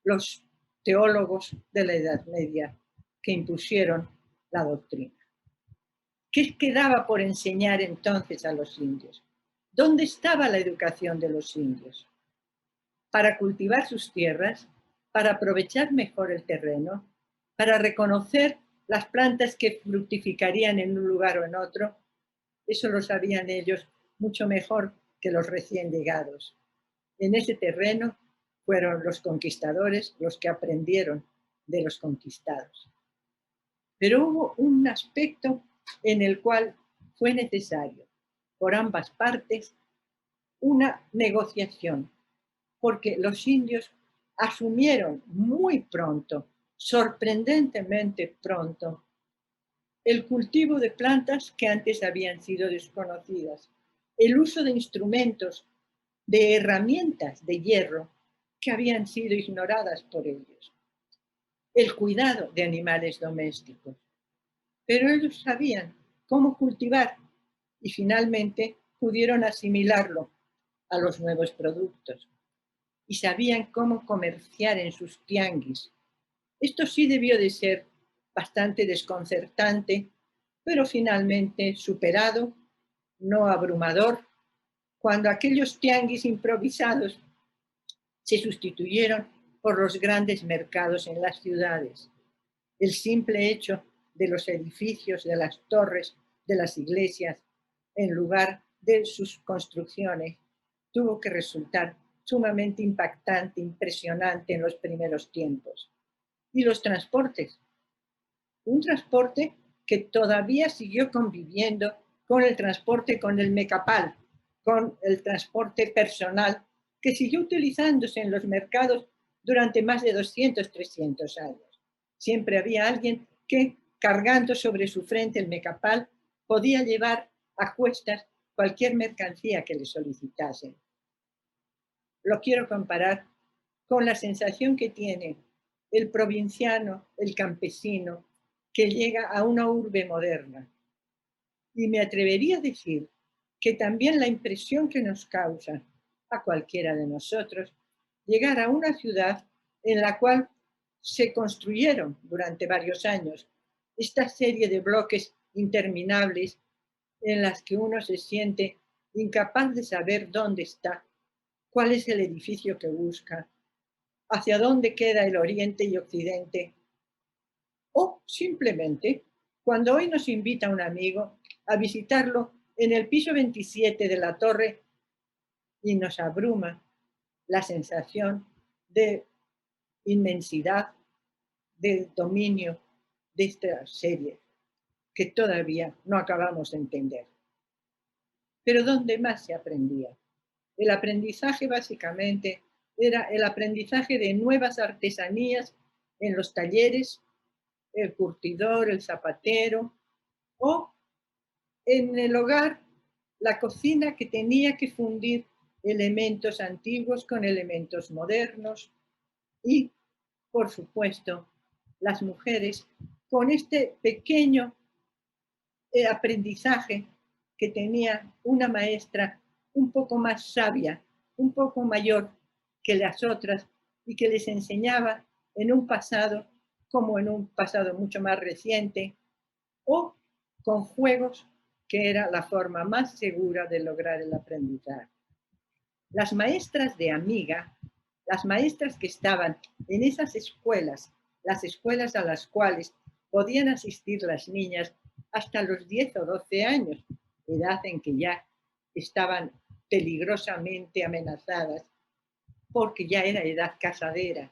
los teólogos de la Edad Media que impusieron la doctrina. ¿Qué quedaba por enseñar entonces a los indios? ¿Dónde estaba la educación de los indios? Para cultivar sus tierras, para aprovechar mejor el terreno, para reconocer las plantas que fructificarían en un lugar o en otro, eso lo sabían ellos mucho mejor que los recién llegados. En ese terreno fueron los conquistadores los que aprendieron de los conquistados. Pero hubo un aspecto en el cual fue necesario, por ambas partes, una negociación, porque los indios asumieron muy pronto, sorprendentemente pronto, el cultivo de plantas que antes habían sido desconocidas, el uso de instrumentos, de herramientas de hierro que habían sido ignoradas por ellos, el cuidado de animales domésticos. Pero ellos sabían cómo cultivar y finalmente pudieron asimilarlo a los nuevos productos y sabían cómo comerciar en sus tianguis. Esto sí debió de ser bastante desconcertante, pero finalmente superado, no abrumador, cuando aquellos tianguis improvisados se sustituyeron por los grandes mercados en las ciudades. El simple hecho de los edificios, de las torres, de las iglesias, en lugar de sus construcciones, tuvo que resultar sumamente impactante, impresionante en los primeros tiempos. Y los transportes. Un transporte que todavía siguió conviviendo con el transporte, con el mecapal, con el transporte personal, que siguió utilizándose en los mercados durante más de 200, 300 años. Siempre había alguien que, cargando sobre su frente el mecapal, podía llevar a cuestas cualquier mercancía que le solicitasen. Lo quiero comparar con la sensación que tiene el provinciano, el campesino, que llega a una urbe moderna. Y me atrevería a decir que también la impresión que nos causa a cualquiera de nosotros llegar a una ciudad en la cual se construyeron durante varios años esta serie de bloques interminables en las que uno se siente incapaz de saber dónde está, cuál es el edificio que busca, hacia dónde queda el oriente y occidente. O simplemente, cuando hoy nos invita un amigo a visitarlo en el piso 27 de la torre y nos abruma la sensación de inmensidad, de dominio de esta serie que todavía no acabamos de entender. Pero ¿dónde más se aprendía? El aprendizaje básicamente era el aprendizaje de nuevas artesanías en los talleres, el curtidor, el zapatero, o en el hogar, la cocina que tenía que fundir elementos antiguos con elementos modernos y, por supuesto, las mujeres con este pequeño aprendizaje que tenía una maestra un poco más sabia, un poco mayor que las otras y que les enseñaba en un pasado como en un pasado mucho más reciente o con juegos que era la forma más segura de lograr el aprendizaje. Las maestras de amiga, las maestras que estaban en esas escuelas, las escuelas a las cuales podían asistir las niñas hasta los 10 o 12 años, edad en que ya estaban peligrosamente amenazadas porque ya era edad casadera.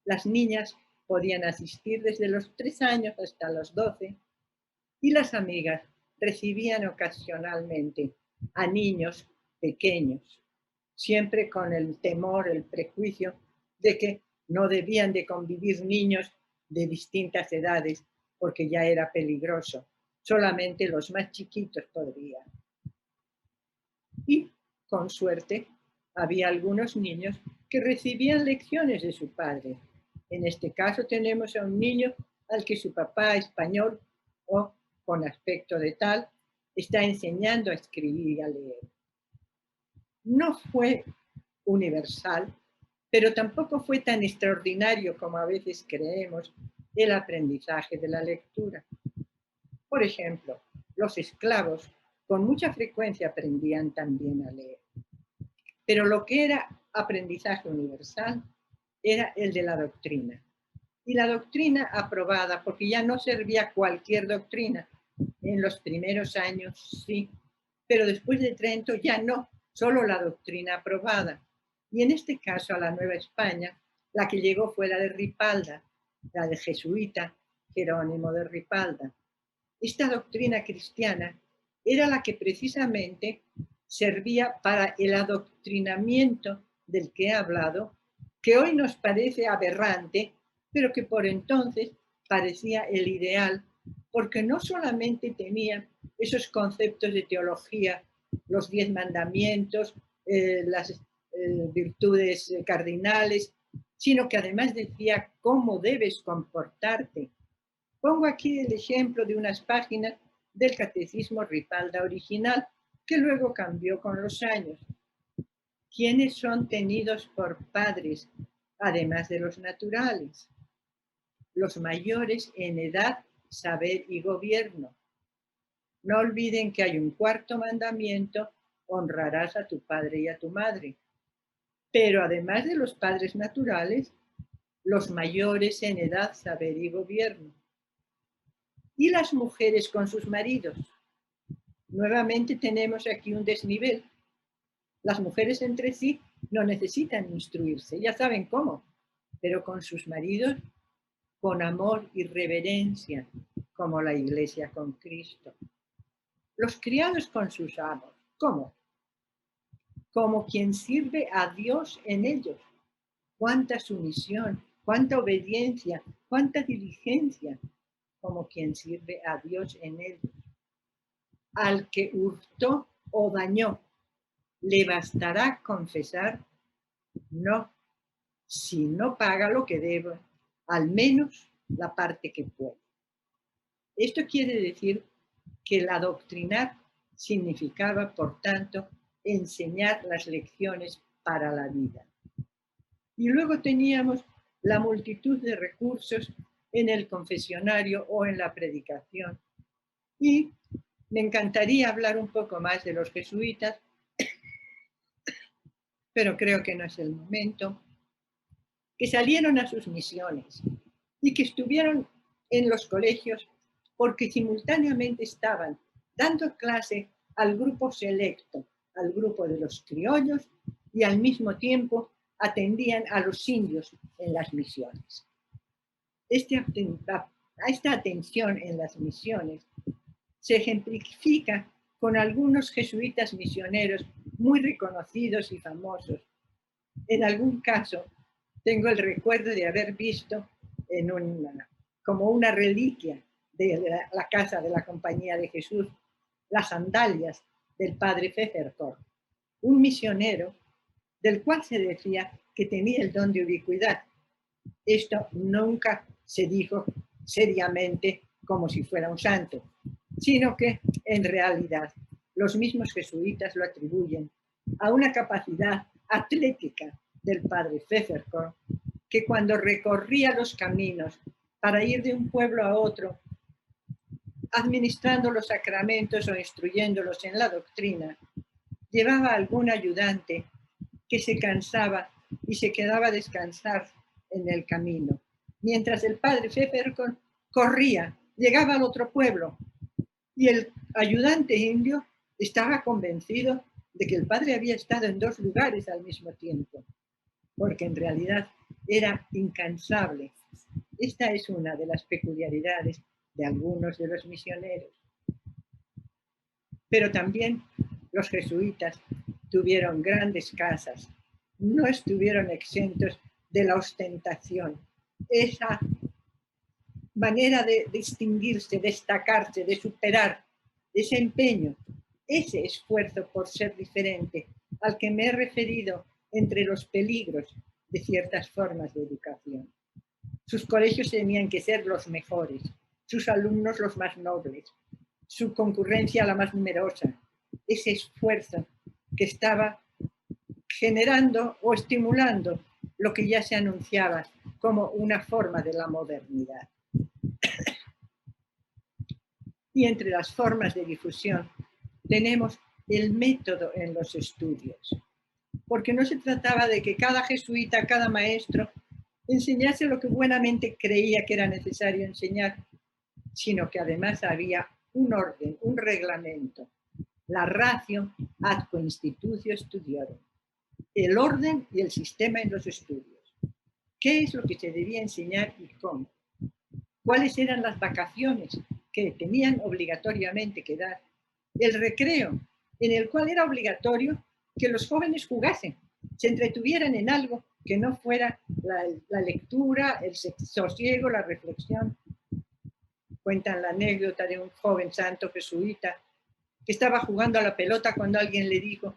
Las niñas podían asistir desde los 3 años hasta los 12 y las amigas recibían ocasionalmente a niños pequeños, siempre con el temor, el prejuicio de que no debían de convivir niños de distintas edades porque ya era peligroso. Solamente los más chiquitos podrían. Y, con suerte, había algunos niños que recibían lecciones de su padre. En este caso tenemos a un niño al que su papá español o con aspecto de tal está enseñando a escribir y a leer. No fue universal, pero tampoco fue tan extraordinario como a veces creemos el aprendizaje de la lectura. Por ejemplo, los esclavos con mucha frecuencia aprendían también a leer. Pero lo que era aprendizaje universal era el de la doctrina. Y la doctrina aprobada, porque ya no servía cualquier doctrina. En los primeros años sí, pero después de Trento ya no, solo la doctrina aprobada. Y en este caso a la Nueva España, la que llegó fue la de Ripalda, la del jesuita Jerónimo de Ripalda. Esta doctrina cristiana era la que precisamente servía para el adoctrinamiento del que he hablado, que hoy nos parece aberrante, pero que por entonces parecía el ideal, porque no solamente tenía esos conceptos de teología, los 10 mandamientos, las virtudes cardinales, sino que además decía cómo debes comportarte. Pongo aquí el ejemplo de unas páginas del Catecismo Ripalda original, que luego cambió con los años. ¿Quiénes son tenidos por padres, además de los naturales? Los mayores en edad, saber y gobierno. No olviden que hay un cuarto mandamiento: honrarás a tu padre y a tu madre. Pero además de los padres naturales, los mayores en edad, saber y gobierno. Y las mujeres con sus maridos. Nuevamente tenemos aquí un desnivel. Las mujeres entre sí no necesitan instruirse, ya saben cómo, pero con sus maridos, con amor y reverencia, como la Iglesia con Cristo. Los criados con sus amos, ¿cómo? Como quien sirve a Dios en ellos. Cuánta sumisión, cuánta obediencia, cuánta diligencia, como quien sirve a Dios en ellos. Al que hurtó o dañó, ¿le bastará confesar? No, si no paga lo que debe, al menos la parte que puede. Esto quiere decir que el adoctrinar significaba, por tanto, enseñar las lecciones para la vida. Y luego teníamos la multitud de recursos en el confesionario o en la predicación. Y me encantaría hablar un poco más de los jesuitas, pero creo que no es el momento, que salieron a sus misiones y que estuvieron en los colegios porque simultáneamente estaban dando clase al grupo selecto, al grupo de los criollos, y al mismo tiempo atendían a los indios en las misiones. Esta atención en las misiones se ejemplifica con algunos jesuitas misioneros muy reconocidos y famosos. En algún caso, tengo el recuerdo de haber visto como una reliquia de la casa de la Compañía de Jesús, las sandalias del padre Pfefferkorn, un misionero del cual se decía que tenía el don de ubicuidad. Esto nunca se dijo seriamente como si fuera un santo, sino que en realidad los mismos jesuitas lo atribuyen a una capacidad atlética del padre Pfefferkorn, que cuando recorría los caminos para ir de un pueblo a otro, administrando los sacramentos o instruyéndolos en la doctrina, llevaba algún ayudante que se cansaba y se quedaba a descansar en el camino, mientras el padre Pfefferkorn corría, llegaba al otro pueblo, y el ayudante indio estaba convencido de que el padre había estado en 2 lugares al mismo tiempo, porque en realidad era incansable. Esta es una de las peculiaridades de algunos de los misioneros. Pero también los jesuitas tuvieron grandes casas, no estuvieron exentos de la ostentación. Esa manera de distinguirse, destacarse, de superar, ese empeño, ese esfuerzo por ser diferente al que me he referido entre los peligros de ciertas formas de educación. Sus colegios tenían que ser los mejores, sus alumnos los más nobles, su concurrencia la más numerosa, ese esfuerzo que estaba generando o estimulando lo que ya se anunciaba como una forma de la modernidad. Y entre las formas de difusión tenemos el método en los estudios, porque no se trataba de que cada jesuita, cada maestro enseñase lo que buenamente creía que era necesario enseñar, sino que además había un orden, un reglamento, la ratio ad constitutio studiorum, el orden y el sistema en los estudios. ¿Qué es lo que se debía enseñar y cómo? ¿Cuáles eran las vacaciones que tenían obligatoriamente que dar? El recreo, en el cual era obligatorio que los jóvenes jugasen, se entretuvieran en algo que no fuera la lectura, el sosiego, la reflexión. Cuentan la anécdota de un joven santo jesuita que estaba jugando a la pelota cuando alguien le dijo: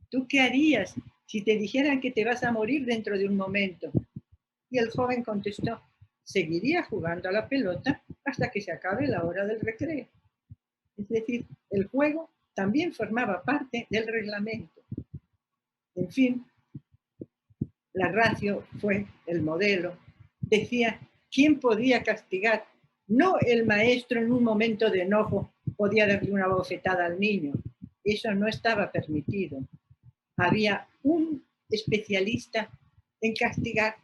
¿tú qué harías si te dijeran que te vas a morir dentro de un momento? Y el joven contestó: seguiría jugando a la pelota hasta que se acabe la hora del recreo. Es decir, el juego también formaba parte del reglamento. En fin, la ratio fue el modelo. Decía, ¿quién podía castigar? No el maestro en un momento de enojo podía darle una bofetada al niño. Eso no estaba permitido. Había un especialista en castigar.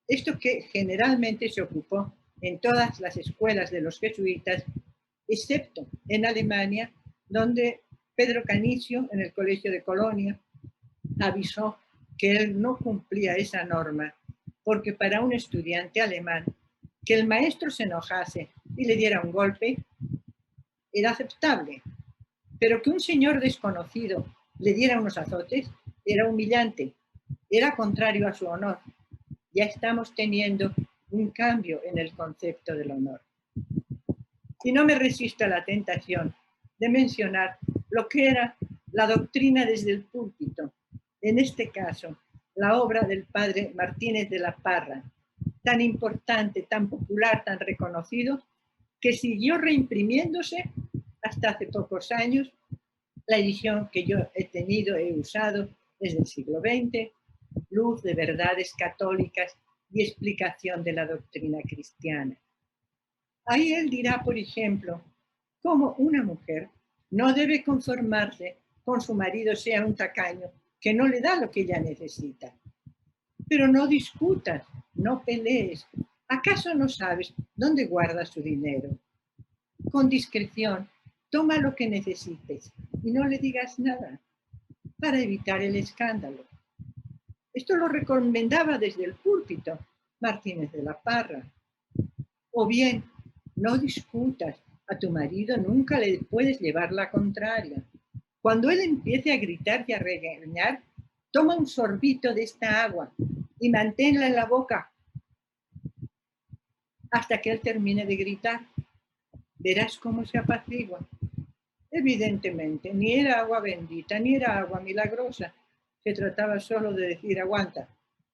Esto que generalmente se ocupó en todas las escuelas de los jesuitas, excepto en Alemania, donde Pedro Canicio, en el Colegio de Colonia, avisó que él no cumplía esa norma, porque para un estudiante alemán, que el maestro se enojase y le diera un golpe era aceptable, pero que un señor desconocido le diera unos azotes era humillante, era contrario a su honor. Ya estamos teniendo un cambio en el concepto del honor. Y no me resisto a la tentación de mencionar lo que era la doctrina desde el púlpito, en este caso, la obra del padre Martínez de la Parra, tan importante, tan popular, tan reconocido, que siguió reimprimiéndose hasta hace pocos años. La edición que yo he usado es del siglo XX, Luz de verdades católicas y explicación de la doctrina cristiana. Ahí él dirá, por ejemplo, cómo una mujer no debe conformarse con su marido sea un tacaño que no le da lo que ella necesita. Pero no discutas, no pelees. ¿Acaso no sabes dónde guarda su dinero? Con discreción, toma lo que necesites y no le digas nada para evitar el escándalo. Esto lo recomendaba desde el púlpito Martínez de la Parra. O bien, no discutas, a tu marido nunca le puedes llevar la contraria. Cuando él empiece a gritar y a regañar, toma un sorbito de esta agua y manténla en la boca hasta que él termine de gritar. Verás cómo se apacigua. Evidentemente, ni era agua bendita, ni era agua milagrosa. Se trataba solo de decir, aguanta,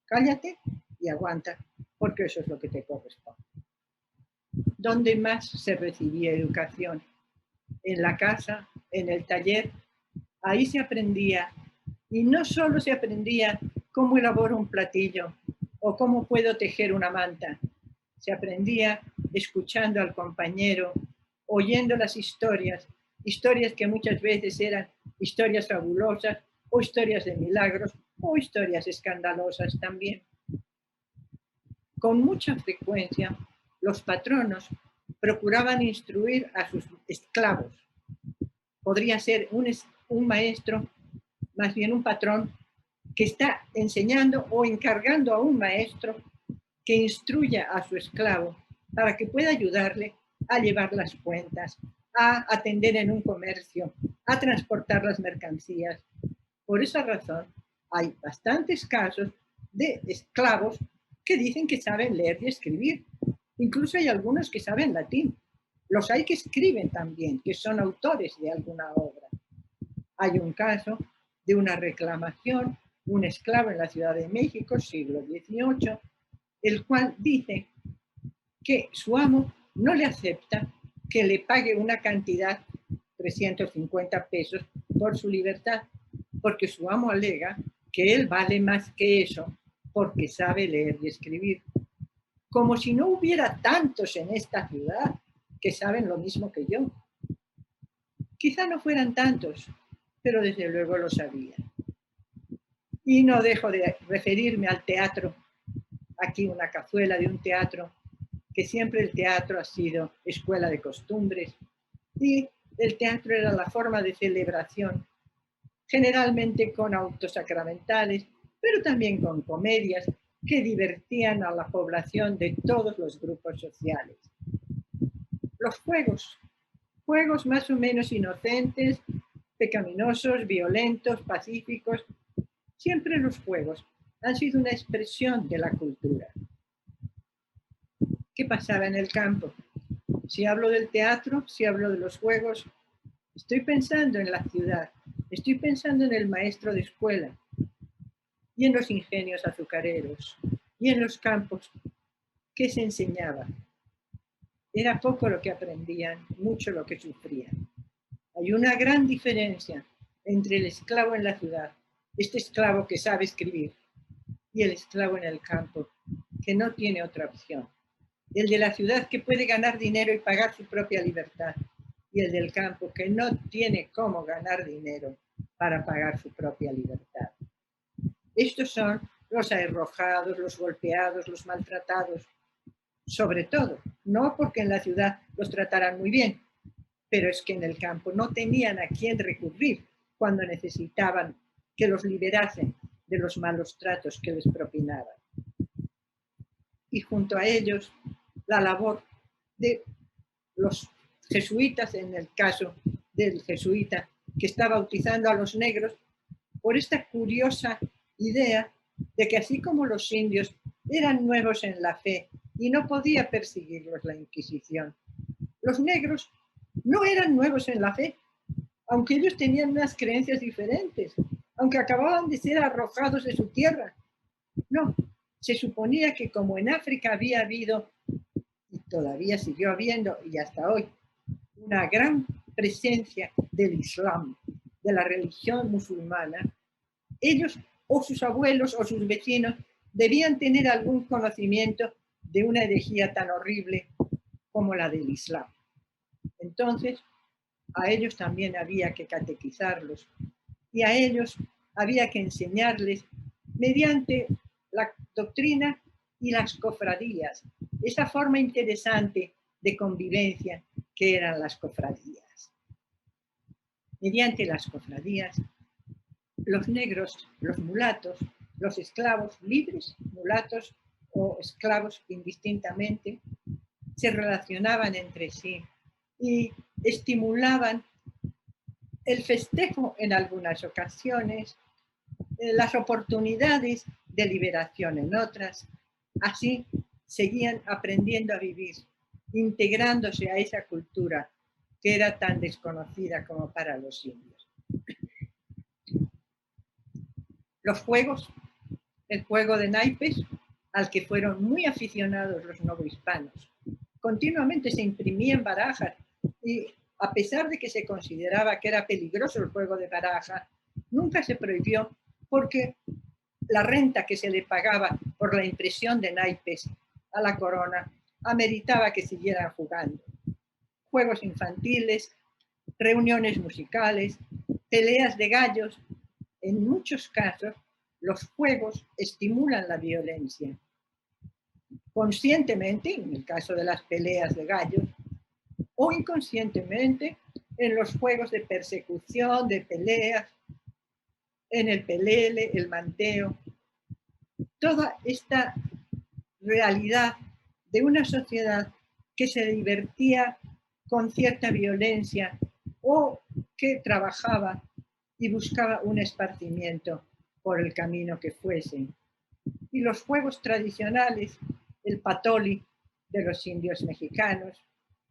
cállate y aguanta, porque eso es lo que te corresponde. ¿Dónde más se recibía educación? En la casa, en el taller. Ahí se aprendía. Y no solo se aprendía cómo elaboro un platillo o cómo puedo tejer una manta. Se aprendía escuchando al compañero, oyendo las historias que muchas veces eran historias fabulosas o historias de milagros o historias escandalosas también. Con mucha frecuencia, los patronos procuraban instruir a sus esclavos. Podría ser un maestro, más bien un patrón, que está enseñando o encargando a un maestro que instruya a su esclavo para que pueda ayudarle a llevar las cuentas, a atender en un comercio, a transportar las mercancías. Por esa razón, hay bastantes casos de esclavos que dicen que saben leer y escribir. Incluso hay algunos que saben latín. Los hay que escriben también, que son autores de alguna obra. Hay un caso de una reclamación, un esclavo en la Ciudad de México, siglo XVIII, el cual dice que su amo no le acepta que le pague una cantidad, 350 pesos, por su libertad, porque su amo alega que él vale más que eso, porque sabe leer y escribir. Como si no hubiera tantos en esta ciudad que saben lo mismo que yo. Quizá no fueran tantos, pero desde luego lo sabían. Y no dejo de referirme al teatro. Aquí una cazuela de un teatro, que siempre el teatro ha sido escuela de costumbres y el teatro era la forma de celebración, generalmente con autos sacramentales, pero también con comedias que divertían a la población de todos los grupos sociales. Los juegos más o menos inocentes, pecaminosos, violentos, pacíficos, siempre los juegos han sido una expresión de la cultura. ¿Qué pasaba en el campo? Si hablo del teatro, si hablo de los juegos, estoy pensando en la ciudad, estoy pensando en el maestro de escuela y en los ingenios azucareros y en los campos. ¿Qué se enseñaba? Era poco lo que aprendían, mucho lo que sufrían. Hay una gran diferencia entre el esclavo en la ciudad, este esclavo que sabe escribir, y el esclavo en el campo, que no tiene otra opción. El de la ciudad que puede ganar dinero y pagar su propia libertad, y el del campo que no tiene cómo ganar dinero para pagar su propia libertad. Estos son los arrojados, los golpeados, los maltratados, sobre todo, no porque en la ciudad los trataran muy bien, pero es que en el campo no tenían a quién recurrir cuando necesitaban que los liberasen de los malos tratos que les propinaban. Y junto a ellos, la labor de los jesuitas, en el caso del jesuita que está bautizando a los negros, por esta curiosa idea de que así como los indios eran nuevos en la fe y no podía perseguirlos la Inquisición, los negros no eran nuevos en la fe, aunque ellos tenían unas creencias diferentes, aunque acababan de ser arrojados de su tierra. No, se suponía que como en África había habido, y todavía siguió habiendo, y hasta hoy, una gran presencia del Islam, de la religión musulmana, ellos o sus abuelos o sus vecinos debían tener algún conocimiento de una herejía tan horrible como la del Islam. Entonces, a ellos también había que catequizarlos y a ellos había que enseñarles mediante la doctrina y las cofradías, esa forma interesante de convivencia que eran las cofradías. Mediante las cofradías, los negros, los mulatos, los esclavos libres, mulatos o esclavos indistintamente, se relacionaban entre sí y estimulaban el festejo en algunas ocasiones, las oportunidades de liberación en otras. Así seguían aprendiendo a vivir, integrándose a esa cultura que era tan desconocida como para los indios. Los juegos, el juego de naipes, al que fueron muy aficionados los novohispanos. Continuamente se imprimían barajas y a pesar de que se consideraba que era peligroso el juego de baraja, nunca se prohibió porque la renta que se le pagaba por la impresión de naipes a la corona ameritaba que siguieran jugando. Juegos infantiles, reuniones musicales, peleas de gallos. En muchos casos, los juegos estimulan la violencia. Conscientemente, en el caso de las peleas de gallos, o inconscientemente en los juegos de persecución, de peleas, en el pelele, el manteo. Toda esta realidad de una sociedad que se divertía con cierta violencia o que trabajaba y buscaba un esparcimiento por el camino que fuese. Y los juegos tradicionales, el patoli de los indios mexicanos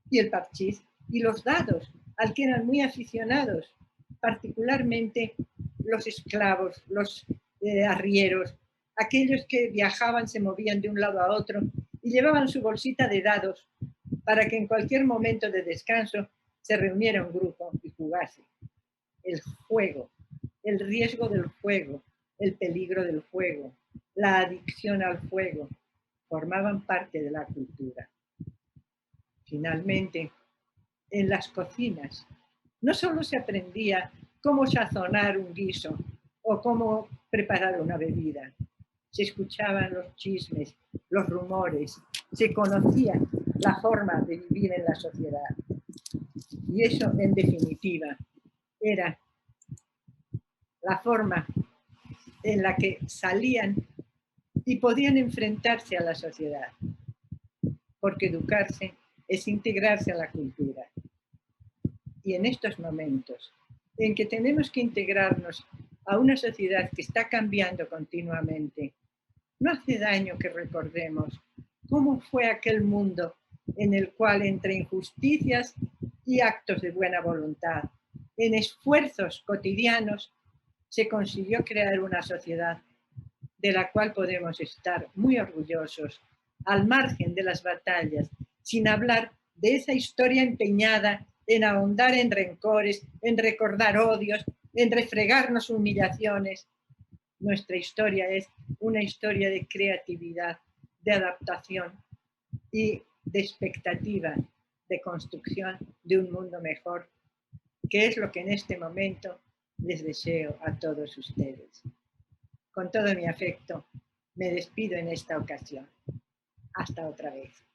y el parchís y los dados, al que eran muy aficionados, particularmente los esclavos, los arrieros, aquellos que viajaban, se movían de un lado a otro y llevaban su bolsita de dados para que en cualquier momento de descanso se reuniera un grupo y jugase. El juego, el riesgo del juego, el peligro del juego, la adicción al juego, formaban parte de la cultura. Finalmente, en las cocinas, no solo se aprendía cómo sazonar un guiso o cómo preparar una bebida, se escuchaban los chismes, los rumores, se conocía la forma de vivir en la sociedad. Y eso, en definitiva, era la forma en la que salían y podían enfrentarse a la sociedad, porque educarse es integrarse a la cultura. Y en estos momentos en que tenemos que integrarnos a una sociedad que está cambiando continuamente, no hace daño que recordemos cómo fue aquel mundo en el cual entre injusticias y actos de buena voluntad, en esfuerzos cotidianos, se consiguió crear una sociedad de la cual podemos estar muy orgullosos, al margen de las batallas, sin hablar de esa historia empeñada en ahondar en rencores, en recordar odios, en refregarnos humillaciones. Nuestra historia es una historia de creatividad, de adaptación y de expectativa de construcción de un mundo mejor, que es lo que en este momento les deseo a todos ustedes. Con todo mi afecto, me despido en esta ocasión. Hasta otra vez.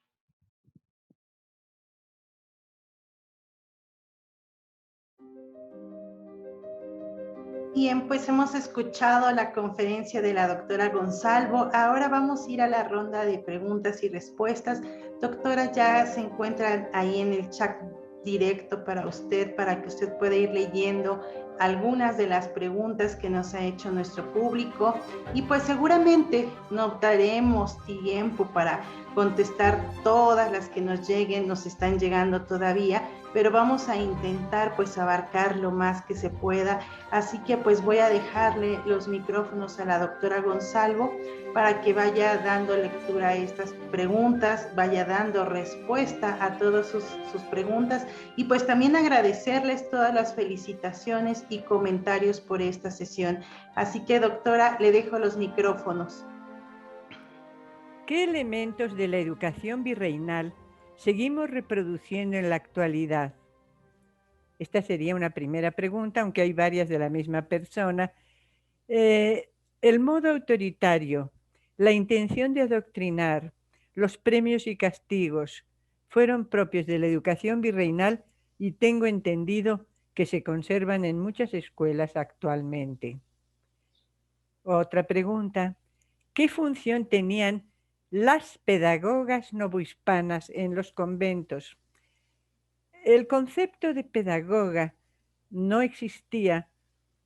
Bien, pues hemos escuchado la conferencia de la doctora Gonzalvo. Ahora vamos a ir a la ronda de preguntas y respuestas. Doctora, ya se encuentran ahí en el chat directo para usted, para que usted pueda ir leyendo algunas de las preguntas que nos ha hecho nuestro público, y pues seguramente nos daremos tiempo para contestar todas las que nos lleguen, nos están llegando todavía, pero vamos a intentar pues abarcar lo más que se pueda. Así que pues voy a dejarle los micrófonos a la doctora Gonzalvo para que vaya dando lectura a estas preguntas, vaya dando respuesta a todas sus preguntas, y pues también agradecerles todas las felicitaciones y comentarios por esta sesión. Así que doctora, le dejo los micrófonos. ¿Qué elementos de la educación virreinal seguimos reproduciendo en la actualidad? Esta sería una primera pregunta, aunque hay varias de la misma persona. El modo autoritario, la intención de adoctrinar, los premios y castigos fueron propios de la educación virreinal y tengo entendido que se conservan en muchas escuelas actualmente. Otra pregunta, ¿qué función tenían las pedagogas novohispanas en los conventos? El concepto de pedagoga no existía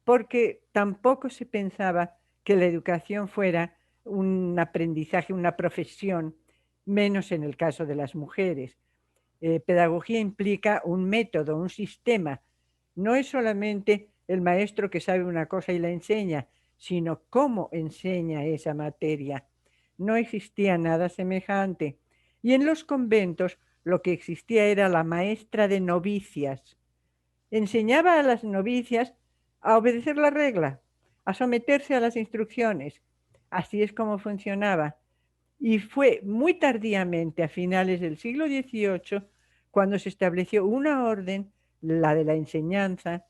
porque tampoco se pensaba que la educación fuera un aprendizaje, una profesión, menos en el caso de las mujeres. Pedagogía implica un método, un sistema. No es solamente el maestro que sabe una cosa y la enseña, sino cómo enseña esa materia. No existía nada semejante. Y en los conventos lo que existía era la maestra de novicias. Enseñaba a las novicias a obedecer la regla, a someterse a las instrucciones. Así es como funcionaba. Y fue muy tardíamente, a finales del siglo XVIII, cuando se estableció una orden, la de la enseñanza,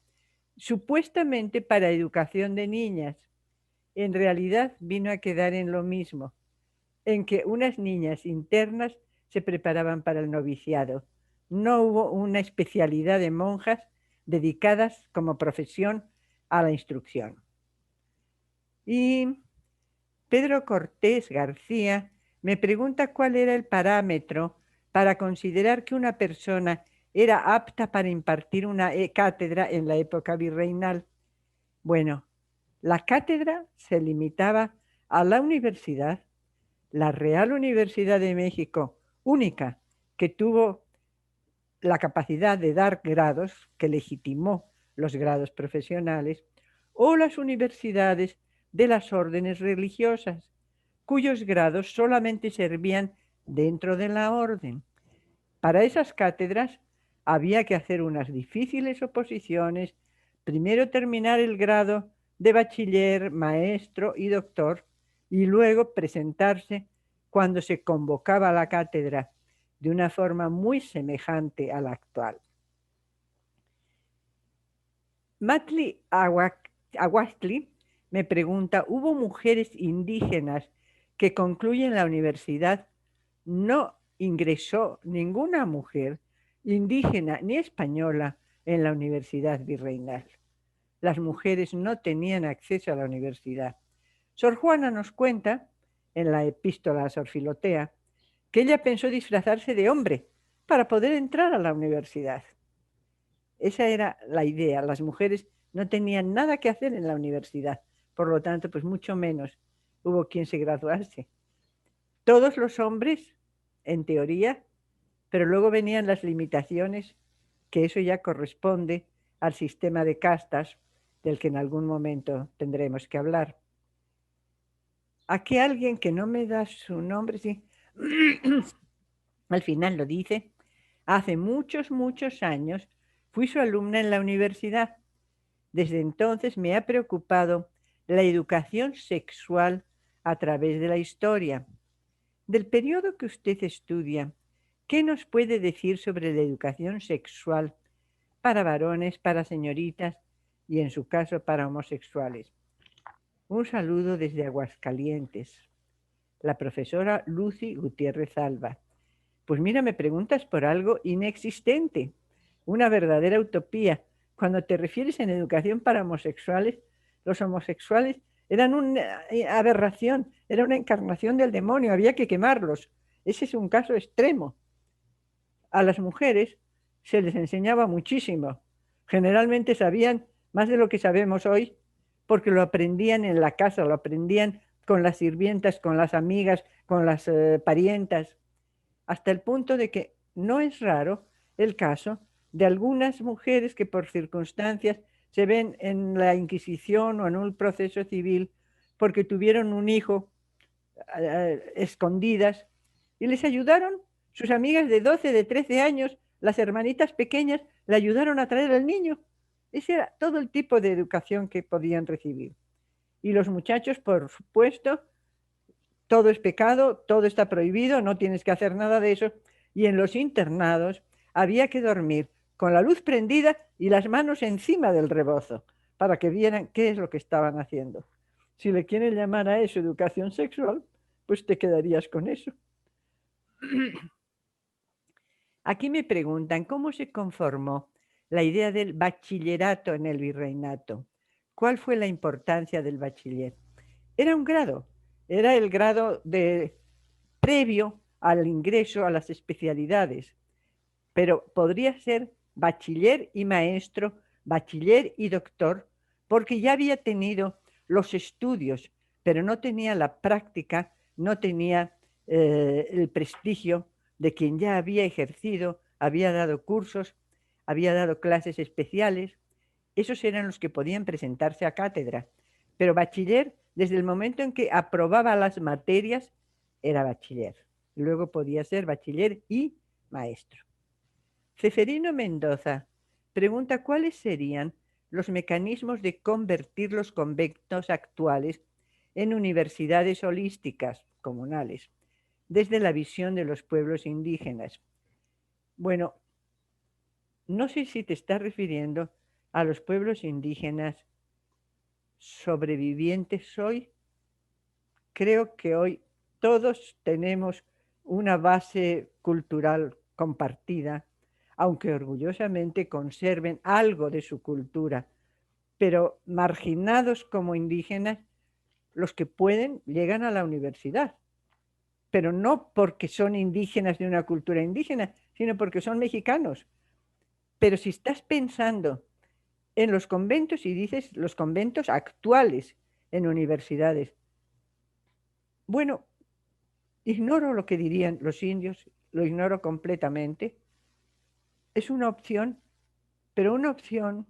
supuestamente para educación de niñas. En realidad vino a quedar en lo mismo, en que unas niñas internas se preparaban para el noviciado. No hubo una especialidad de monjas dedicadas como profesión a la instrucción. Y Pedro Cortés García me pregunta cuál era el parámetro para considerar que una persona era apta para impartir una cátedra en la época virreinal. Bueno, la cátedra se limitaba a la universidad, la Real Universidad de México, única que tuvo la capacidad de dar grados, que legitimó los grados profesionales, o las universidades de las órdenes religiosas, cuyos grados solamente servían dentro de la orden. Para esas cátedras había que hacer unas difíciles oposiciones, primero terminar el grado de bachiller, maestro y doctor, y luego presentarse cuando se convocaba a la cátedra de una forma muy semejante a la actual. Matli Aguastli me pregunta, ¿hubo mujeres indígenas que concluyen la universidad? No ingresó ninguna mujer indígena ni española en la Universidad Virreinal. Las mujeres no tenían acceso a la universidad. Sor Juana nos cuenta, en la epístola a Sor Filotea, que ella pensó disfrazarse de hombre para poder entrar a la universidad. Esa era la idea. Las mujeres no tenían nada que hacer en la universidad. Por lo tanto, pues mucho menos hubo quien se graduase. Todos los hombres, en teoría, pero luego venían las limitaciones, que eso ya corresponde al sistema de castas del que en algún momento tendremos que hablar. Aquí alguien que no me da su nombre, sí, al final lo dice, hace muchos años fui su alumna en la universidad. Desde entonces me ha preocupado la educación sexual a través de la historia. Del periodo que usted estudia, ¿qué nos puede decir sobre la educación sexual para varones, para señoritas y en su caso para homosexuales? Un saludo desde Aguascalientes. La profesora Lucy Gutiérrez Alba. Pues mira, me preguntas por algo inexistente, una verdadera utopía, cuando te refieres en educación para homosexuales, los homosexuales eran una aberración, era una encarnación del demonio, había que quemarlos. Ese es un caso extremo. A las mujeres se les enseñaba muchísimo. Generalmente sabían más de lo que sabemos hoy porque lo aprendían en la casa, lo aprendían con las sirvientas, con las amigas, con las parientas, hasta el punto de que no es raro el caso de algunas mujeres que por circunstancias se ven en la Inquisición o en un proceso civil porque tuvieron un hijo escondidas y les ayudaron, sus amigas de 12, de 13 años, las hermanitas pequeñas, le ayudaron a traer al niño. Ese era todo el tipo de educación que podían recibir. Y los muchachos, por supuesto, todo es pecado, todo está prohibido, no tienes que hacer nada de eso. Y en los internados había que dormir con la luz prendida y las manos encima del rebozo para que vieran qué es lo que estaban haciendo. Si le quieren llamar a eso educación sexual, pues te quedarías con eso. Aquí me preguntan cómo se conformó la idea del bachillerato en el virreinato. ¿Cuál fue la importancia del bachiller? Era un grado, era el grado previo al ingreso a las especialidades, pero podría ser bachiller y maestro, bachiller y doctor, porque ya había tenido los estudios, pero no tenía la práctica, no tenía el prestigio de quien ya había ejercido, había dado cursos, había dado clases especiales. Esos eran los que podían presentarse a cátedra. Pero bachiller, desde el momento en que aprobaba las materias, era bachiller. Luego podía ser bachiller y maestro. Ceferino Mendoza pregunta cuáles serían los mecanismos de convertir los conventos actuales en universidades holísticas comunales, desde la visión de los pueblos indígenas. Bueno, no sé si te estás refiriendo a los pueblos indígenas sobrevivientes hoy. Creo que hoy todos tenemos una base cultural compartida, aunque orgullosamente conserven algo de su cultura, pero marginados como indígenas, los que pueden llegan a la universidad, pero no porque son indígenas de una cultura indígena, sino porque son mexicanos. Pero si estás pensando en los conventos y dices los conventos actuales en universidades, bueno, ignoro lo que dirían los indios, lo ignoro completamente. Es una opción, pero una opción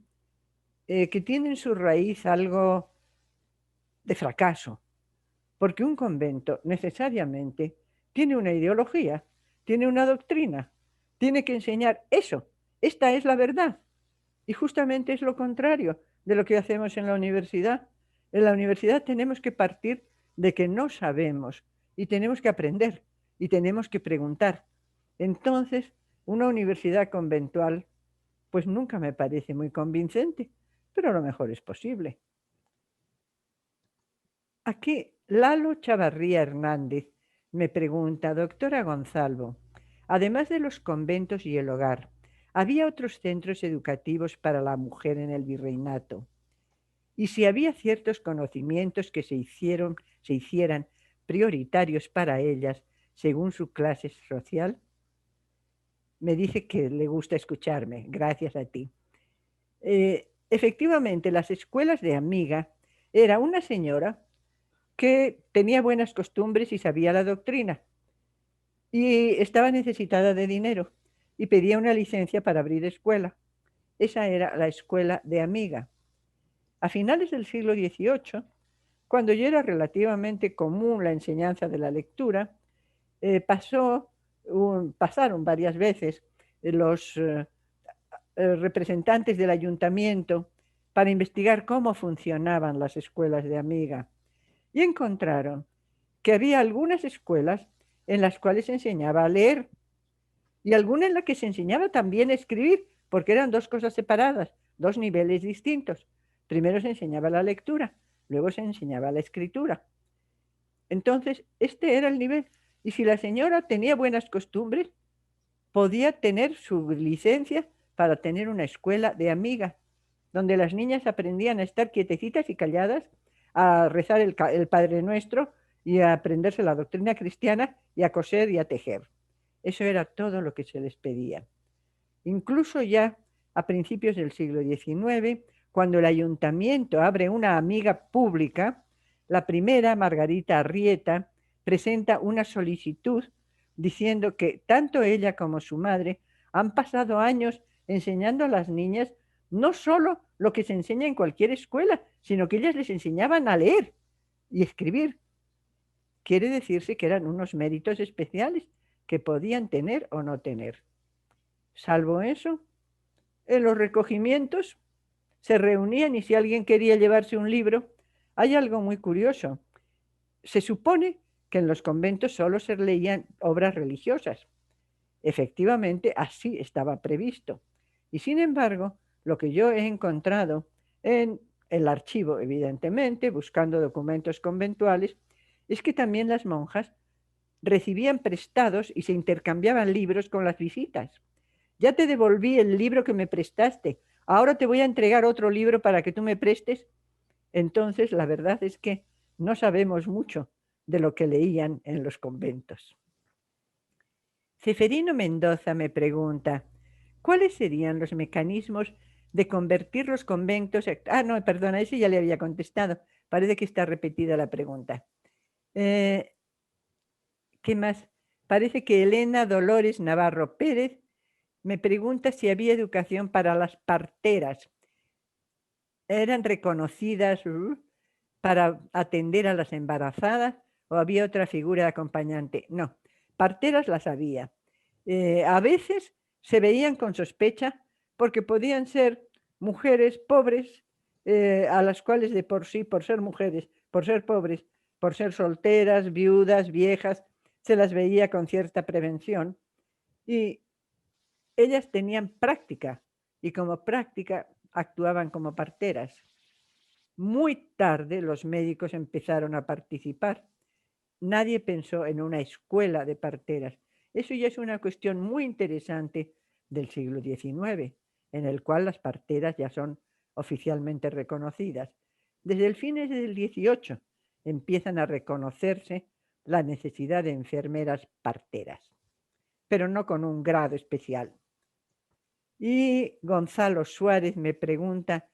que tiene en su raíz algo de fracaso, porque un convento necesariamente tiene una ideología, tiene una doctrina, tiene que enseñar eso, esta es la verdad. Y justamente es lo contrario de lo que hacemos en la universidad. En la universidad tenemos que partir de que no sabemos y tenemos que aprender y tenemos que preguntar. Entonces, una universidad conventual, pues nunca me parece muy convincente, pero a lo mejor es posible. Aquí Lalo Chavarría Hernández me pregunta, doctora Gonzalo, además de los conventos y el hogar, ¿había otros centros educativos para la mujer en el virreinato? Y si había ciertos conocimientos que se hicieran prioritarios para ellas según su clase social. Me dice que le gusta escucharme, gracias a ti. Efectivamente, las escuelas de amiga era una señora que tenía buenas costumbres y sabía la doctrina y estaba necesitada de dinero y pedía una licencia para abrir escuela. Esa era la escuela de amiga. A finales del siglo XVIII, cuando ya era relativamente común la enseñanza de la lectura, pasaron varias veces los representantes del ayuntamiento para investigar cómo funcionaban las escuelas de amiga y encontraron que había algunas escuelas en las cuales se enseñaba a leer y algunas en las que se enseñaba también a escribir, porque eran dos cosas separadas, dos niveles distintos. Primero se enseñaba la lectura, luego se enseñaba la escritura. Entonces, este era el nivel. Y si la señora tenía buenas costumbres, podía tener su licencia para tener una escuela de amiga. donde las niñas aprendían a estar quietecitas y calladas, a rezar el Padre Nuestro y a aprenderse la doctrina cristiana y a coser y a tejer. Eso era todo lo que se les pedía. Incluso ya a principios del siglo XIX, cuando el ayuntamiento abre una amiga pública, la primera, Margarita Arrieta, presenta una solicitud diciendo que tanto ella como su madre han pasado años enseñando a las niñas no solo lo que se enseña en cualquier escuela, sino que ellas les enseñaban a leer y escribir. Quiere decirse que eran unos méritos especiales que podían tener o no tener. Salvo eso, en los recogimientos se reunían y si alguien quería llevarse un libro, hay algo muy curioso. Se supone que en los conventos solo se leían obras religiosas. Efectivamente, así estaba previsto. Y sin embargo, lo que yo he encontrado en el archivo, evidentemente, buscando documentos conventuales, es que también las monjas recibían prestados y se intercambiaban libros con las visitas. Ya te devolví el libro que me prestaste, ahora te voy a entregar otro libro para que tú me prestes. Entonces, la verdad es que no sabemos mucho de lo que leían en los conventos. Ceferino Mendoza me pregunta, ¿cuáles serían los mecanismos de convertir los conventos? No, perdona, ese ya le había contestado. Parece que está repetida la pregunta. ¿Qué más? Parece que Elena Dolores Navarro Pérez me pregunta si había educación para las parteras. ¿Eran reconocidas para atender a las embarazadas o había otra figura de acompañante? No, parteras las había. A veces se veían con sospecha porque podían ser mujeres pobres a las cuales de por sí, por ser mujeres, por ser pobres, por ser solteras, viudas, viejas, se las veía con cierta prevención y ellas tenían práctica y como práctica actuaban como parteras. Muy tarde los médicos empezaron a participar. Nadie pensó en una escuela de parteras. Eso ya es una cuestión muy interesante del siglo XIX, en el cual las parteras ya son oficialmente reconocidas. Desde el fines del XVIII empiezan a reconocerse la necesidad de enfermeras parteras, pero no con un grado especial. Y Gonzalo Suárez me pregunta,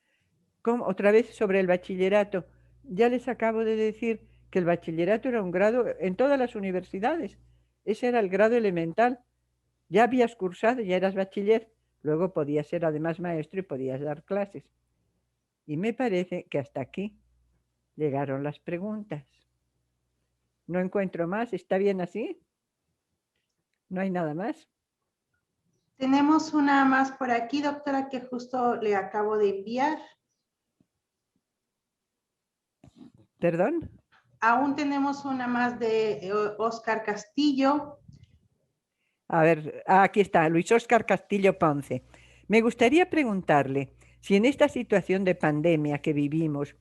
otra vez sobre el bachillerato. Ya les acabo de decir que el bachillerato era un grado en todas las universidades. Ese era el grado elemental. Ya habías cursado, ya eras bachiller. Luego podías ser además maestro y podías dar clases. Y me parece que hasta aquí llegaron las preguntas. No encuentro más. ¿Está bien así? ¿No hay nada más? Tenemos una más por aquí, doctora, que justo le acabo de enviar. ¿Perdón? Aún tenemos una más de Óscar Castillo. A ver, aquí está, Luis Óscar Castillo Ponce. Me gustaría preguntarle si en esta situación de pandemia que vivimos,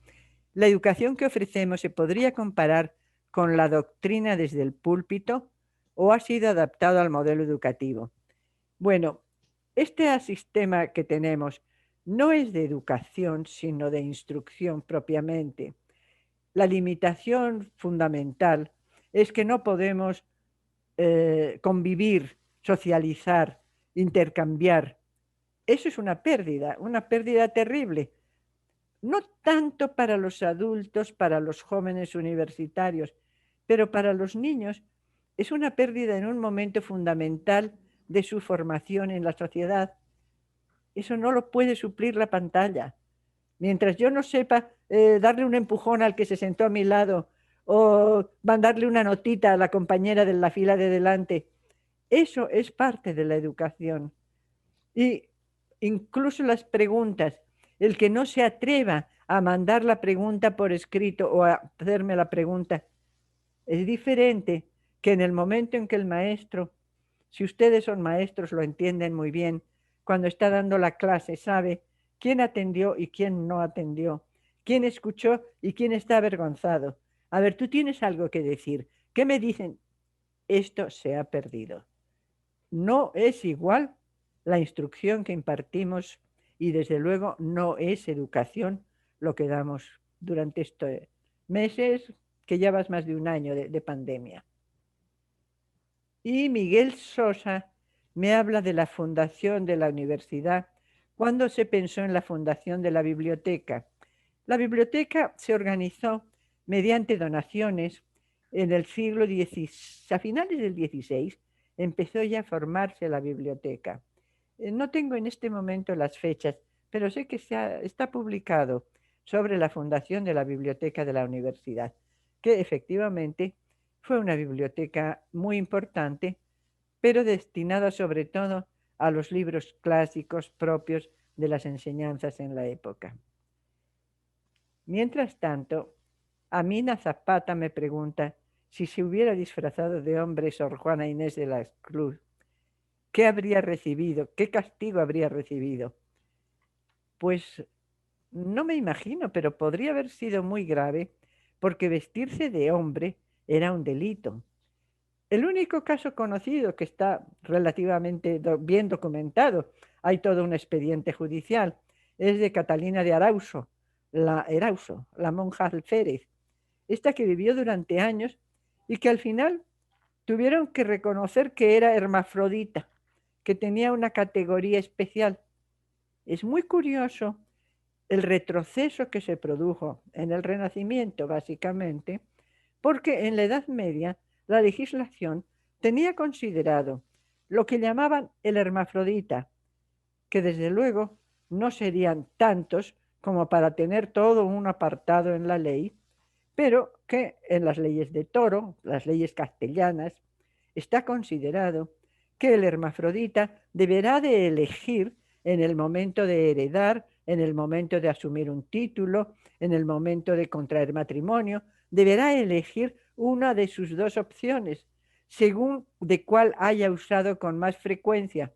la educación que ofrecemos se podría comparar con la doctrina desde el púlpito o ha sido adaptado al modelo educativo. Bueno, este sistema que tenemos no es de educación, sino de instrucción propiamente. La limitación fundamental es que no podemos convivir, socializar, intercambiar. Eso es una pérdida terrible. No tanto para los adultos, para los jóvenes universitarios, pero para los niños es una pérdida en un momento fundamental de su formación en la sociedad. Eso no lo puede suplir la pantalla. Mientras yo no sepa darle un empujón al que se sentó a mi lado o mandarle una notita a la compañera de la fila de delante, eso es parte de la educación. Y incluso las preguntas, el que no se atreva a mandar la pregunta por escrito o a hacerme la pregunta, es diferente que en el momento en que el maestro, si ustedes son maestros lo entienden muy bien, cuando está dando la clase sabe quién atendió y quién no atendió, quién escuchó y quién está avergonzado. A ver, tú tienes algo que decir. ¿Qué me dicen? Esto se ha perdido. No es igual la instrucción que impartimos y desde luego no es educación lo que damos durante estos meses, que llevas más de un año de pandemia. Y Miguel Sosa me habla de la fundación de la universidad, cuando se pensó en la fundación de la biblioteca. La biblioteca se organizó mediante donaciones en el siglo XVI, a finales del XVI, empezó ya a formarse la biblioteca. No tengo en este momento las fechas, pero sé que está publicado sobre la fundación de la biblioteca de la universidad, que efectivamente fue una biblioteca muy importante, pero destinada sobre todo a los libros clásicos propios de las enseñanzas en la época. Mientras tanto, Amina Zapata me pregunta si se hubiera disfrazado de hombre Sor Juana Inés de la Cruz, ¿qué habría recibido? ¿Qué castigo habría recibido? Pues no me imagino, pero podría haber sido muy grave, porque vestirse de hombre era un delito. El único caso conocido que está relativamente bien documentado, hay todo un expediente judicial, es de Catalina de Arauso, la monja alférez, esta que vivió durante años y que al final tuvieron que reconocer que era hermafrodita, que tenía una categoría especial. Es muy curioso el retroceso que se produjo en el Renacimiento, básicamente, porque en la Edad Media la legislación tenía considerado lo que llamaban el hermafrodita, que desde luego no serían tantos como para tener todo un apartado en la ley, pero que en las leyes de Toro, las leyes castellanas, está considerado que el hermafrodita deberá de elegir en el momento de heredar, en el momento de asumir un título, en el momento de contraer matrimonio, deberá elegir una de sus dos opciones, según de cuál haya usado con más frecuencia.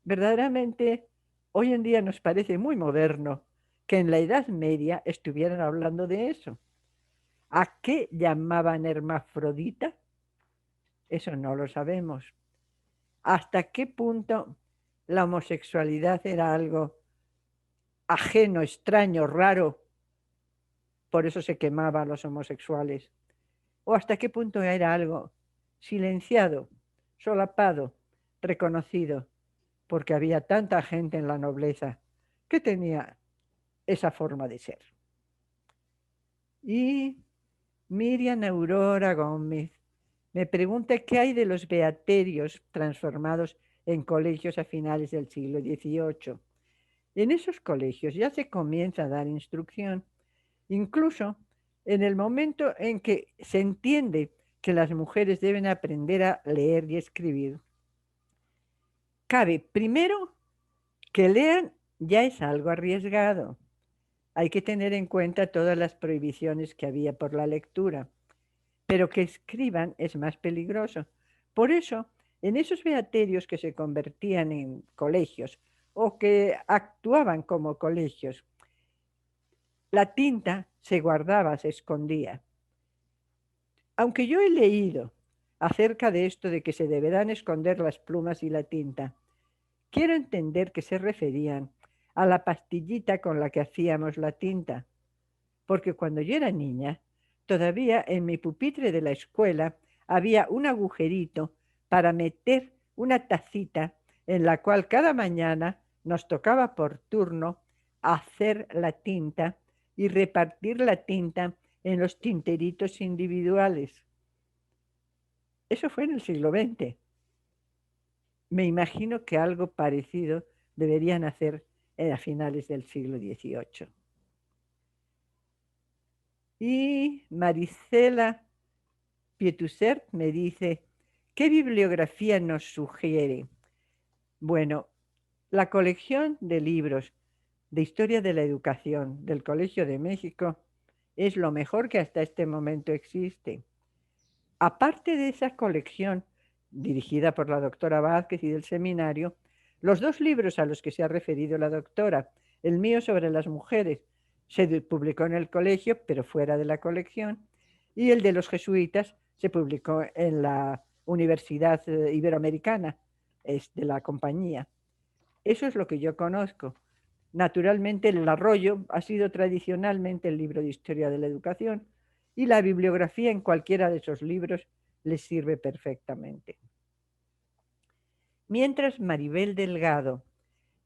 Verdaderamente, hoy en día nos parece muy moderno que en la Edad Media estuvieran hablando de eso. ¿A qué llamaban hermafrodita? Eso no lo sabemos. ¿Hasta qué punto la homosexualidad era algo ajeno, extraño, raro? Por eso se quemaba a los homosexuales. ¿O hasta qué punto era algo silenciado, solapado, reconocido? Porque había tanta gente en la nobleza que tenía esa forma de ser. Y Miriam Aurora Gómez me pregunta qué hay de los beaterios transformados en colegios a finales del siglo XVIII. En esos colegios ya se comienza a dar instrucción, incluso en el momento en que se entiende que las mujeres deben aprender a leer y escribir. Cabe primero que lean, ya es algo arriesgado. Hay que tener en cuenta todas las prohibiciones que había por la lectura, pero que escriban es más peligroso. Por eso, en esos beaterios que se convertían en colegios o que actuaban como colegios, la tinta se guardaba, se escondía. Aunque yo he leído acerca de esto de que se deberán esconder las plumas y la tinta, quiero entender que se referían a la pastillita con la que hacíamos la tinta, porque cuando yo era niña, todavía en mi pupitre de la escuela había un agujerito para meter una tacita en la cual cada mañana nos tocaba por turno hacer la tinta y repartir la tinta en los tinteritos individuales. Eso fue en el siglo XX. Me imagino que algo parecido deberían hacer a finales del siglo XVIII. Y Marisela Pietusert me dice, ¿qué bibliografía nos sugiere? Bueno, la colección de libros de historia de la educación del Colegio de México es lo mejor que hasta este momento existe. Aparte de esa colección dirigida por la doctora Vázquez y del seminario, los dos libros a los que se ha referido la doctora, el mío sobre las mujeres, se publicó en el colegio, pero fuera de la colección, y el de los jesuitas se publicó en la Universidad Iberoamericana, de la compañía. Eso es lo que yo conozco. Naturalmente, el Arroyo ha sido tradicionalmente el libro de historia de la educación y la bibliografía en cualquiera de esos libros les sirve perfectamente. Mientras Maribel Delgado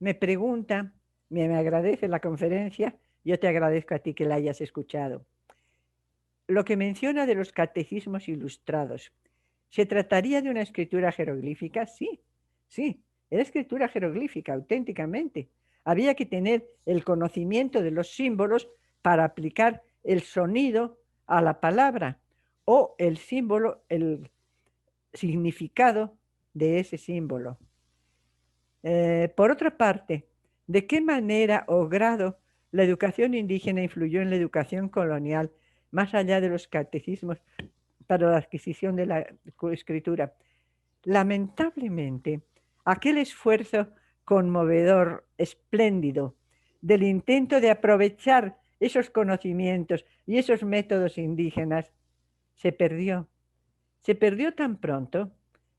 me pregunta, me agradece la conferencia, yo te agradezco a ti que la hayas escuchado. Lo que menciona de los catecismos ilustrados, ¿se trataría de una escritura jeroglífica? Sí, sí, era escritura jeroglífica, auténticamente. Había que tener el conocimiento de los símbolos para aplicar el sonido a la palabra o el símbolo, el significado de ese símbolo. Por otra parte, ¿de qué manera o grado la educación indígena influyó en la educación colonial más allá de los catecismos para la adquisición de la escritura? Lamentablemente, aquel esfuerzo conmovedor, espléndido, del intento de aprovechar esos conocimientos y esos métodos indígenas, se perdió. Se perdió tan pronto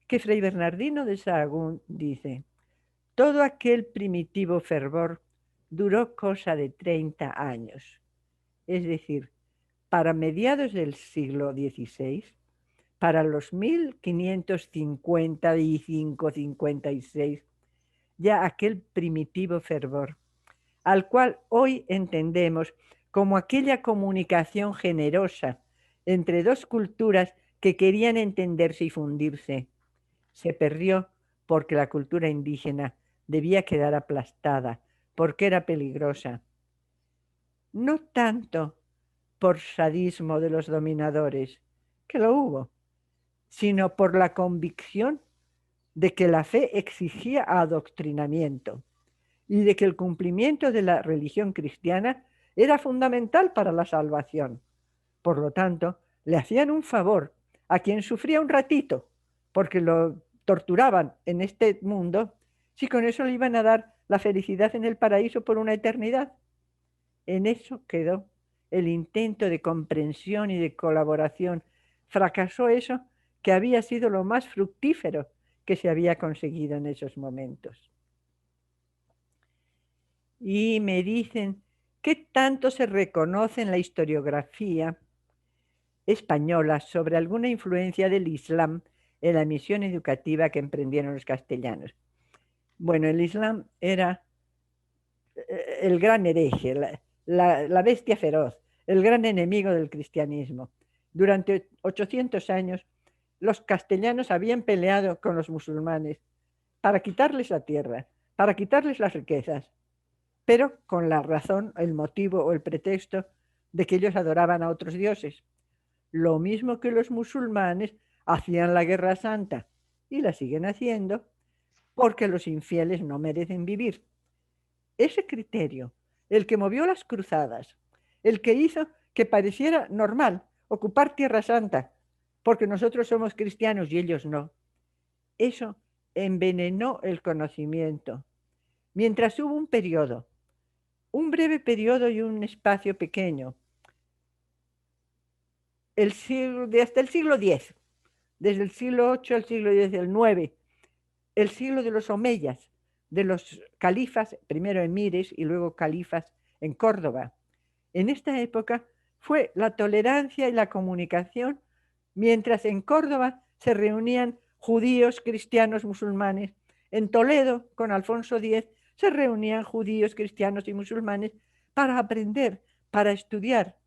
que Fray Bernardino de Sahagún dice: todo aquel primitivo fervor duró cosa de 30 años. Es decir, para mediados del siglo XVI, para los 1555-56, ya aquel primitivo fervor, al cual hoy entendemos como aquella comunicación generosa entre dos culturas que querían entenderse y fundirse, se perdió porque la cultura indígena debía quedar aplastada, porque era peligrosa. No tanto por sadismo de los dominadores, que lo hubo, sino por la convicción de que la fe exigía adoctrinamiento y de que el cumplimiento de la religión cristiana era fundamental para la salvación. Por lo tanto, le hacían un favor a quien sufría un ratito, porque lo torturaban en este mundo, si con eso le iban a dar la felicidad en el paraíso por una eternidad. En eso quedó el intento de comprensión y de colaboración. Fracasó eso que había sido lo más fructífero que se había conseguido en esos momentos. Y me dicen, ¿qué tanto se reconoce en la historiografía española sobre alguna influencia del Islam en la misión educativa que emprendieron los castellanos? Bueno, el Islam era el gran hereje, la bestia feroz, el gran enemigo del cristianismo. Durante 800 años, los castellanos habían peleado con los musulmanes para quitarles la tierra, para quitarles las riquezas, pero con la razón, el motivo o el pretexto de que ellos adoraban a otros dioses. Lo mismo que los musulmanes hacían la guerra santa y la siguen haciendo porque los infieles no merecen vivir. Ese criterio, el que movió las cruzadas, el que hizo que pareciera normal ocupar Tierra Santa, porque nosotros somos cristianos y ellos no, eso envenenó el conocimiento. Mientras hubo un periodo, un breve periodo y un espacio pequeño, hasta el siglo X, desde el siglo VIII al siglo X, el IX, el siglo de los omeyas, de los califas, primero emires y luego califas en Córdoba. En esta época fue la tolerancia y la comunicación, mientras en Córdoba se reunían judíos, cristianos, musulmanes. En Toledo, con Alfonso X, se reunían judíos, cristianos y musulmanes para aprender, para estudiar.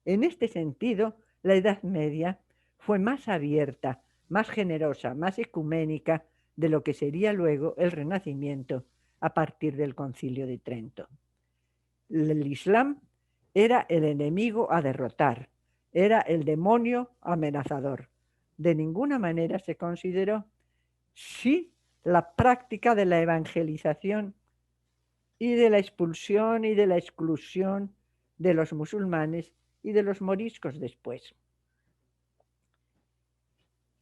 En este sentido, la Edad Media fue más abierta, más generosa, más ecuménica de lo que sería luego el Renacimiento a partir del Concilio de Trento. El Islam era el enemigo a derrotar, era el demonio amenazador. De ninguna manera se consideró sí la práctica de la evangelización y de la expulsión y de la exclusión de los musulmanes y de los moriscos después.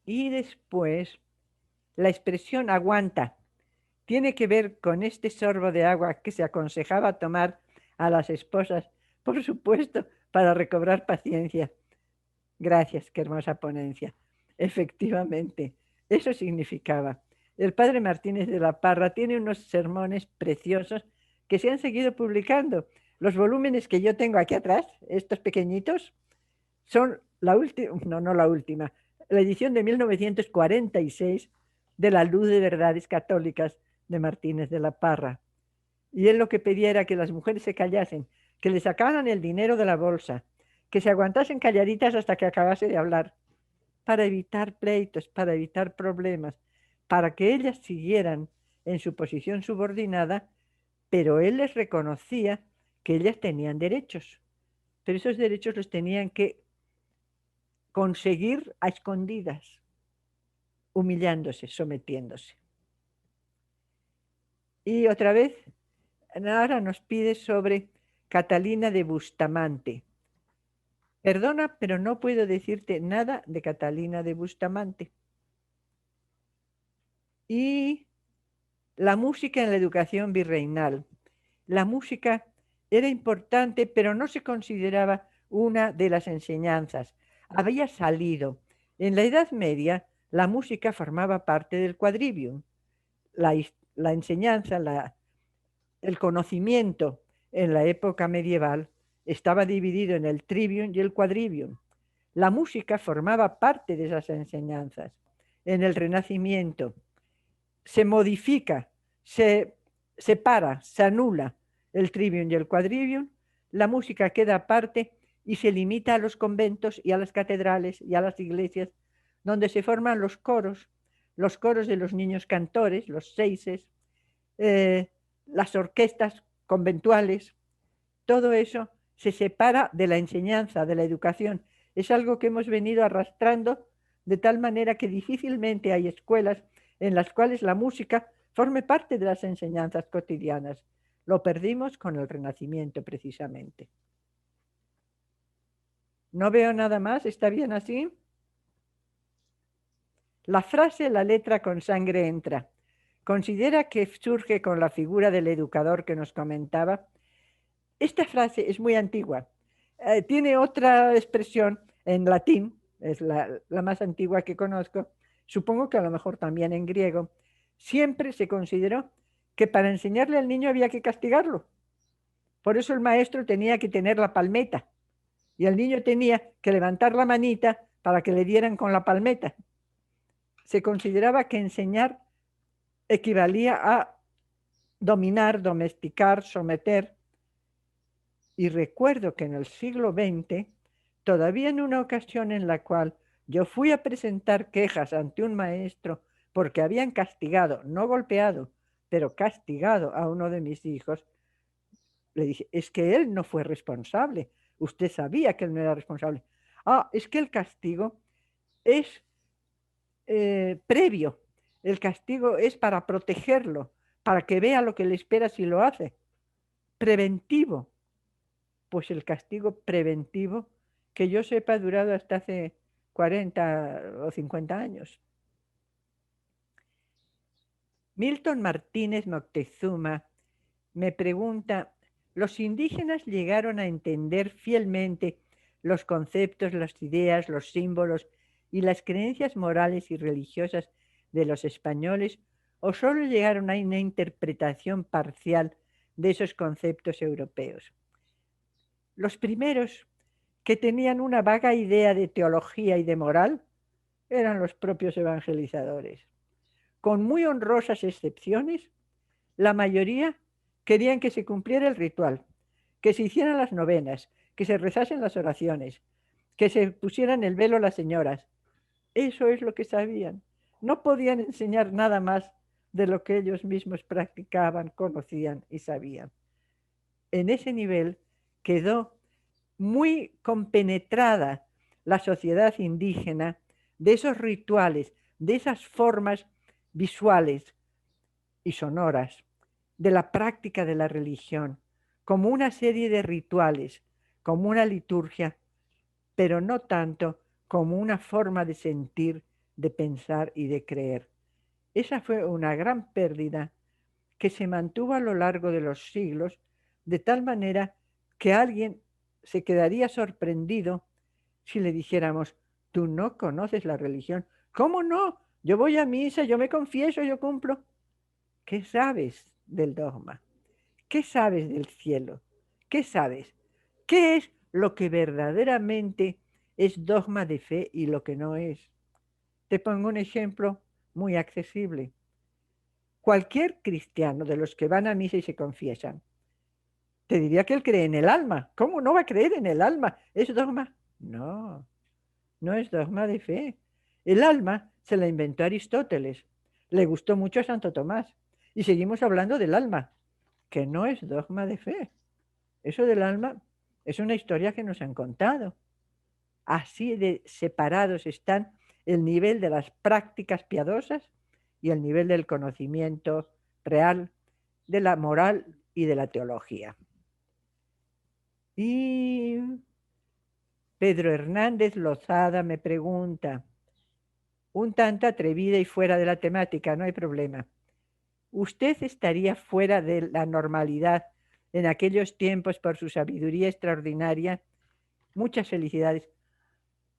Y después, la expresión aguanta tiene que ver con este sorbo de agua que se aconsejaba tomar a las esposas, por supuesto, para recobrar paciencia. Gracias, qué hermosa ponencia. Efectivamente, eso significaba el padre Martínez de la Parra tiene unos sermones preciosos que se han seguido publicando. Los volúmenes que yo tengo aquí atrás, estos pequeñitos, son la última, no la última, la edición de 1946 de La Luz de Verdades Católicas de Martínez de la Parra. Y él lo que pedía era que las mujeres se callasen, que le sacaran el dinero de la bolsa, que se aguantasen calladitas hasta que acabase de hablar, para evitar pleitos, para evitar problemas, para que ellas siguieran en su posición subordinada, pero él les reconocía que ellas tenían derechos, pero esos derechos los tenían que conseguir a escondidas, humillándose, sometiéndose. Y otra vez, ahora nos pide sobre Catalina de Bustamante. Perdona, pero no puedo decirte nada de Catalina de Bustamante. Y la música en la educación virreinal. La música era importante, pero no se consideraba una de las enseñanzas. Había salido. En la Edad Media, la música formaba parte del quadrivium. La enseñanza, el conocimiento en la época medieval estaba dividido en el trivium y el quadrivium. La música formaba parte de esas enseñanzas. En el Renacimiento se modifica, se separa, se anula el trivium y el quadrivium, la música queda aparte y se limita a los conventos y a las catedrales y a las iglesias, donde se forman los coros de los niños cantores, los seises, las orquestas conventuales. Todo eso se separa de la enseñanza, de la educación. Es algo que hemos venido arrastrando de tal manera que difícilmente hay escuelas en las cuales la música forme parte de las enseñanzas cotidianas. Lo perdimos con el Renacimiento, precisamente. No veo nada más, ¿está bien así? La frase "la letra con sangre entra" considera que surge con la figura del educador que nos comentaba. Esta frase es muy antigua. Tiene otra expresión en latín, es la más antigua que conozco, supongo que a lo mejor también en griego. Siempre se consideró que para enseñarle al niño había que castigarlo. Por eso el maestro tenía que tener la palmeta y el niño tenía que levantar la manita para que le dieran con la palmeta. Se consideraba que enseñar equivalía a dominar, domesticar, someter. Y recuerdo que en el siglo XX, todavía en una ocasión en la cual yo fui a presentar quejas ante un maestro porque habían castigado, no golpeado, pero castigado a uno de mis hijos, le dije, es que él no fue responsable. Usted sabía que él no era responsable. Ah, es que el castigo es previo. El castigo es para protegerlo, para que vea lo que le espera si lo hace. Preventivo. Pues el castigo preventivo, que yo sepa, ha durado hasta hace 40 o 50 años. Milton Martínez Moctezuma me pregunta, ¿los indígenas llegaron a entender fielmente los conceptos, las ideas, los símbolos y las creencias morales y religiosas de los españoles o solo llegaron a una interpretación parcial de esos conceptos europeos? Los primeros que tenían una vaga idea de teología y de moral eran los propios evangelizadores. Con muy honrosas excepciones, la mayoría querían que se cumpliera el ritual, que se hicieran las novenas, que se rezasen las oraciones, que se pusieran el velo las señoras. Eso es lo que sabían. No podían enseñar nada más de lo que ellos mismos practicaban, conocían y sabían. En ese nivel quedó muy compenetrada la sociedad indígena de esos rituales, de esas formas visuales y sonoras, de la práctica de la religión, como una serie de rituales, como una liturgia, pero no tanto como una forma de sentir, de pensar y de creer. Esa fue una gran pérdida que se mantuvo a lo largo de los siglos, de tal manera que alguien se quedaría sorprendido si le dijéramos, tú no conoces la religión. ¿Cómo no? Yo voy a misa, yo me confieso, yo cumplo. ¿Qué sabes del dogma? ¿Qué sabes del cielo? ¿Qué sabes? ¿Qué es lo que verdaderamente es dogma de fe y lo que no es? Te pongo un ejemplo muy accesible. Cualquier cristiano de los que van a misa y se confiesan, te diría que él cree en el alma. ¿Cómo no va a creer en el alma? ¿Es dogma? No, no es dogma de fe. El alma se la inventó Aristóteles. Le gustó mucho a Santo Tomás. Y seguimos hablando del alma, que no es dogma de fe. Eso del alma es una historia que nos han contado. Así de separados están el nivel de las prácticas piadosas y el nivel del conocimiento real, de la moral y de la teología. Y Pedro Hernández Lozada me pregunta, un tanto atrevida y fuera de la temática, no hay problema. ¿Usted estaría fuera de la normalidad en aquellos tiempos por su sabiduría extraordinaria? Muchas felicidades.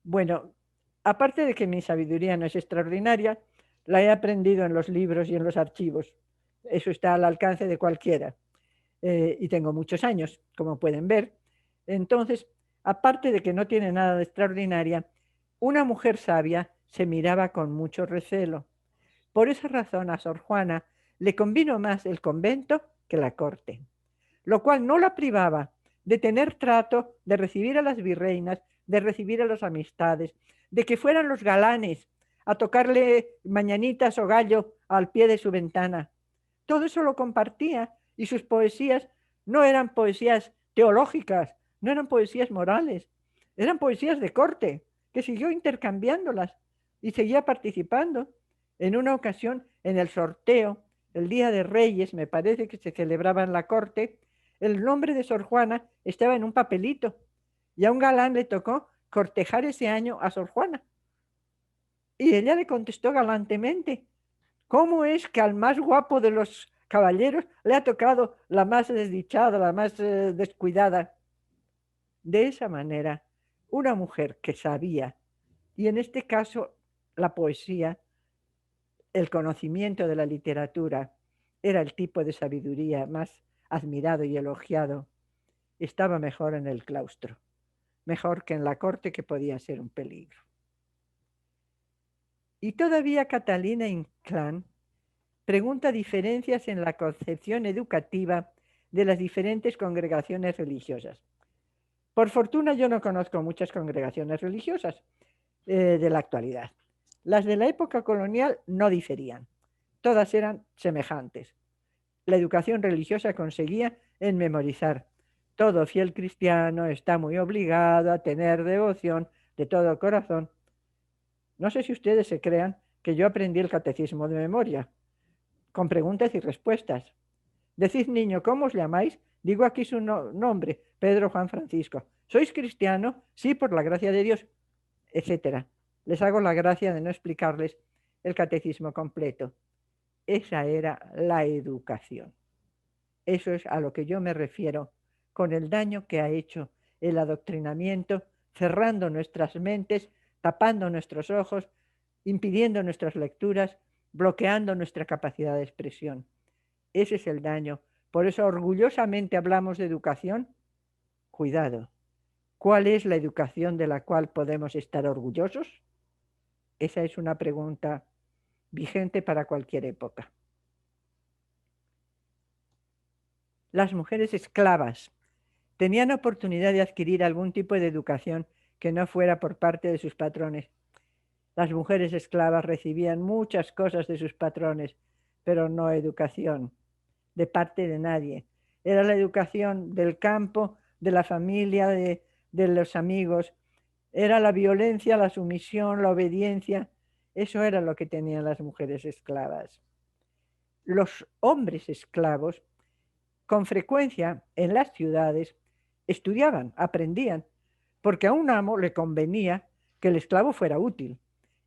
Bueno, aparte de que mi sabiduría no es extraordinaria, la he aprendido en los libros y en los archivos. Eso está al alcance de cualquiera. Y tengo muchos años, como pueden ver. Entonces, aparte de que no tiene nada de extraordinaria, una mujer sabia se miraba con mucho recelo. Por esa razón a Sor Juana le convino más el convento que la corte, lo cual no la privaba de tener trato, de recibir a las virreinas, de recibir a las amistades, de que fueran los galanes a tocarle mañanitas o gallo al pie de su ventana. Todo eso lo compartía y sus poesías no eran poesías teológicas, no eran poesías morales, eran poesías de corte, que siguió intercambiándolas y seguía participando. En una ocasión, en el sorteo, el Día de Reyes, me parece que se celebraba en la corte, el nombre de Sor Juana estaba en un papelito y a un galán le tocó cortejar ese año a Sor Juana. Y ella le contestó galantemente, ¿cómo es que al más guapo de los caballeros le ha tocado la más desdichada, la más descuidada? De esa manera, una mujer que sabía, y en este caso la poesía, el conocimiento de la literatura, era el tipo de sabiduría más admirado y elogiado, estaba mejor en el claustro, mejor que en la corte, que podía ser un peligro. Y todavía Catalina Inclán pregunta diferencias en la concepción educativa de las diferentes congregaciones religiosas. Por fortuna yo no conozco muchas congregaciones religiosas de la actualidad. Las de la época colonial no diferían, todas eran semejantes. La educación religiosa conseguía en memorizar. Todo fiel cristiano está muy obligado a tener devoción de todo corazón. No sé si ustedes se crean que yo aprendí el catecismo de memoria, con preguntas y respuestas. Decid, niño, ¿cómo os llamáis? Digo aquí su nombre, Pedro Juan Francisco. ¿Sois cristiano? Sí, por la gracia de Dios, etcétera. Les hago la gracia de no explicarles el catecismo completo. Esa era la educación. Eso es a lo que yo me refiero con el daño que ha hecho el adoctrinamiento, cerrando nuestras mentes, tapando nuestros ojos, impidiendo nuestras lecturas, bloqueando nuestra capacidad de expresión. Ese es el daño. Por eso orgullosamente hablamos de educación. Cuidado. ¿Cuál es la educación de la cual podemos estar orgullosos? Esa es una pregunta vigente para cualquier época. Las mujeres esclavas tenían oportunidad de adquirir algún tipo de educación que no fuera por parte de sus patrones. Las mujeres esclavas recibían muchas cosas de sus patrones, pero no educación de parte de nadie. Era la educación del campo, de la familia, de los amigos. Era la violencia, la sumisión, la obediencia. Eso era lo que tenían las mujeres esclavas. Los hombres esclavos, con frecuencia en las ciudades, estudiaban, aprendían, porque a un amo le convenía que el esclavo fuera útil.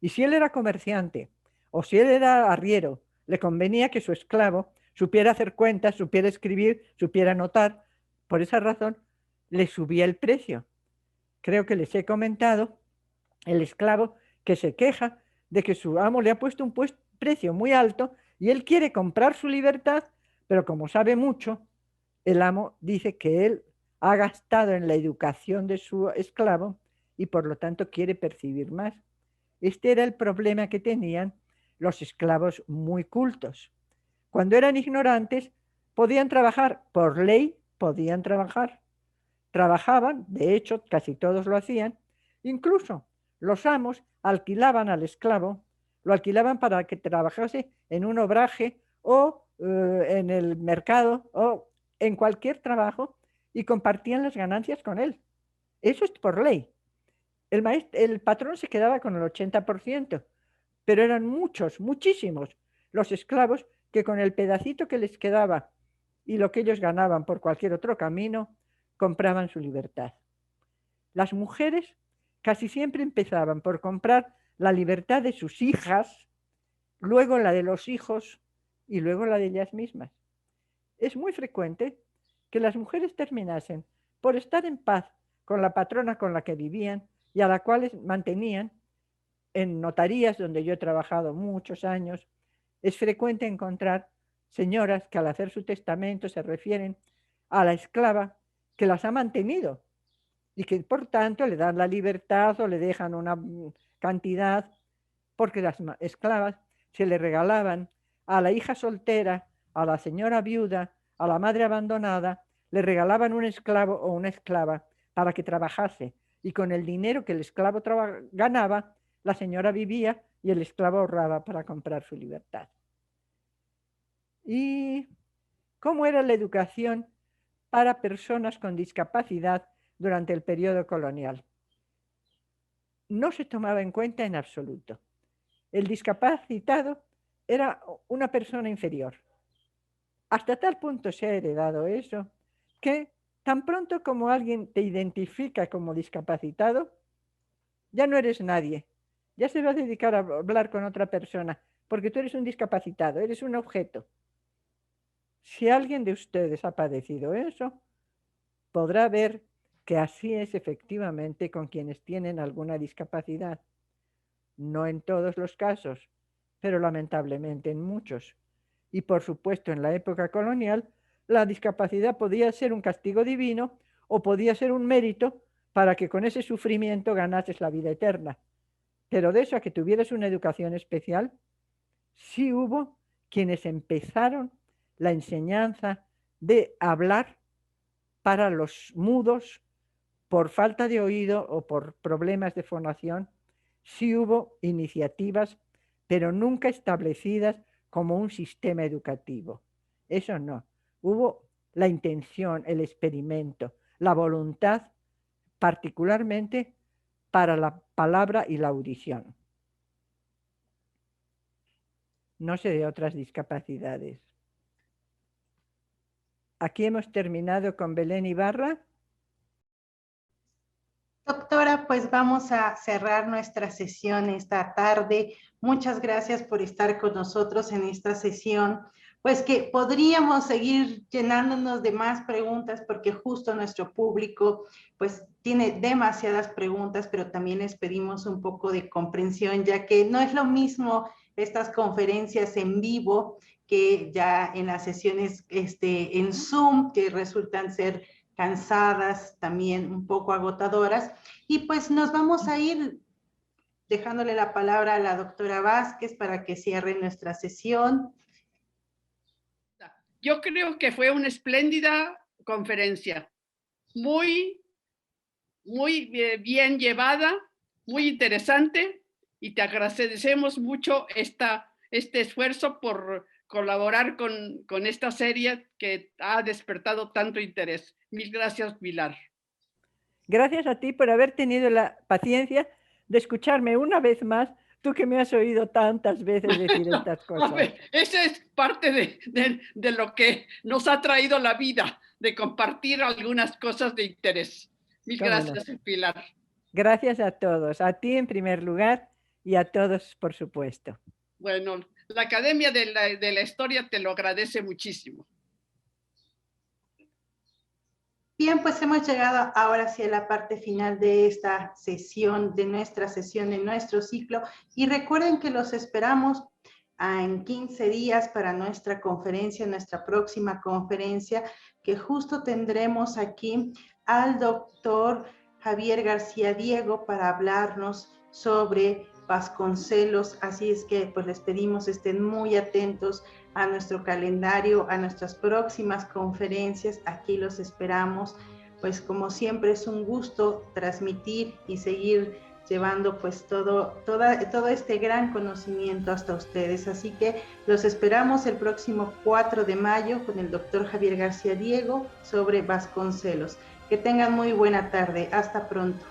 Y si él era comerciante o si él era arriero, le convenía que su esclavo supiera hacer cuentas, supiera escribir, supiera anotar. Por esa razón le subía el precio. Creo que les he comentado el esclavo que se queja de que su amo le ha puesto un precio muy alto y él quiere comprar su libertad, pero como sabe mucho, el amo dice que él ha gastado en la educación de su esclavo y por lo tanto quiere percibir más. Este era el problema que tenían los esclavos muy cultos. Cuando eran ignorantes, podían trabajar, por ley podían trabajar. Trabajaban, de hecho, casi todos lo hacían. Incluso los amos alquilaban al esclavo, lo alquilaban para que trabajase en un obraje o en el mercado o en cualquier trabajo y compartían las ganancias con él. Eso es por ley. El patrón se quedaba con el 80%, pero eran muchos, muchísimos los esclavos que con el pedacito que les quedaba y lo que ellos ganaban por cualquier otro camino, compraban su libertad. Las mujeres casi siempre empezaban por comprar la libertad de sus hijas, luego la de los hijos y luego la de ellas mismas. Es muy frecuente que las mujeres terminasen por estar en paz con la patrona con la que vivían y a la cual mantenían. En notarías, donde yo he trabajado muchos años, es frecuente encontrar señoras que al hacer su testamento se refieren a la esclava que las ha mantenido y que por tanto le dan la libertad o le dejan una cantidad, porque las esclavas se le regalaban a la hija soltera, a la señora viuda, a la madre abandonada, le regalaban un esclavo o una esclava para que trabajase y con el dinero que el esclavo ganaba, la señora vivía y el esclavo ahorraba para comprar su libertad. ¿Y cómo era la educación para personas con discapacidad durante el periodo colonial? No se tomaba en cuenta en absoluto. El discapacitado era una persona inferior. Hasta tal punto se ha heredado eso que tan pronto como alguien te identifica como discapacitado, ya no eres nadie. Ya se va a dedicar a hablar con otra persona, porque tú eres un discapacitado, eres un objeto. Si alguien de ustedes ha padecido eso, podrá ver que así es efectivamente con quienes tienen alguna discapacidad. No en todos los casos, pero lamentablemente en muchos. Y por supuesto, en la época colonial, la discapacidad podía ser un castigo divino o podía ser un mérito para que con ese sufrimiento ganases la vida eterna. Pero de eso a que tuvieras una educación especial, sí hubo quienes empezaron la enseñanza de hablar para los mudos por falta de oído o por problemas de fonación. Sí hubo iniciativas, pero nunca establecidas como un sistema educativo. Eso no. Hubo la intención, el experimento, la voluntad, particularmente para la palabra y la audición. No sé de otras discapacidades. Aquí hemos terminado con Belén Ibarra. Doctora, pues vamos a cerrar nuestra sesión esta tarde. Muchas gracias por estar con nosotros en esta sesión. Pues que podríamos seguir llenándonos de más preguntas porque justo nuestro público pues tiene demasiadas preguntas, pero también les pedimos un poco de comprensión, ya que no es lo mismo estas conferencias en vivo que ya en las sesiones en Zoom, que resultan ser cansadas, también un poco agotadoras. Y pues nos vamos a ir dejándole la palabra a la doctora Vázquez para que cierre nuestra sesión. Yo creo que fue una espléndida conferencia, muy bien llevada, muy interesante, y te agradecemos mucho este esfuerzo por colaborar con esta serie que ha despertado tanto interés. Mil gracias, Pilar. Gracias a ti por haber tenido la paciencia de escucharme una vez más, tú que me has oído tantas veces decir estas cosas. Ver, esa es parte de lo que nos ha traído la vida, de compartir algunas cosas de interés. Mil gracias, no? Pilar. Gracias a todos, a ti en primer lugar y a todos, por supuesto. Bueno, la Academia de la Historia te lo agradece muchísimo. Bien, pues hemos llegado ahora hacia la parte final de esta sesión, de nuestra sesión, de nuestro ciclo. Y recuerden que los esperamos en 15 días para nuestra conferencia, nuestra próxima conferencia, que justo tendremos aquí al doctor Javier García Diego para hablarnos sobre Vasconcelos. Así es que pues les pedimos estén muy atentos a nuestro calendario, a nuestras próximas conferencias. Aquí los esperamos. Pues como siempre es un gusto transmitir y seguir llevando pues todo este gran conocimiento hasta ustedes. Así que los esperamos el próximo 4 de mayo con el doctor Javier García Diego sobre Vasconcelos. Que tengan muy buena tarde. Hasta pronto.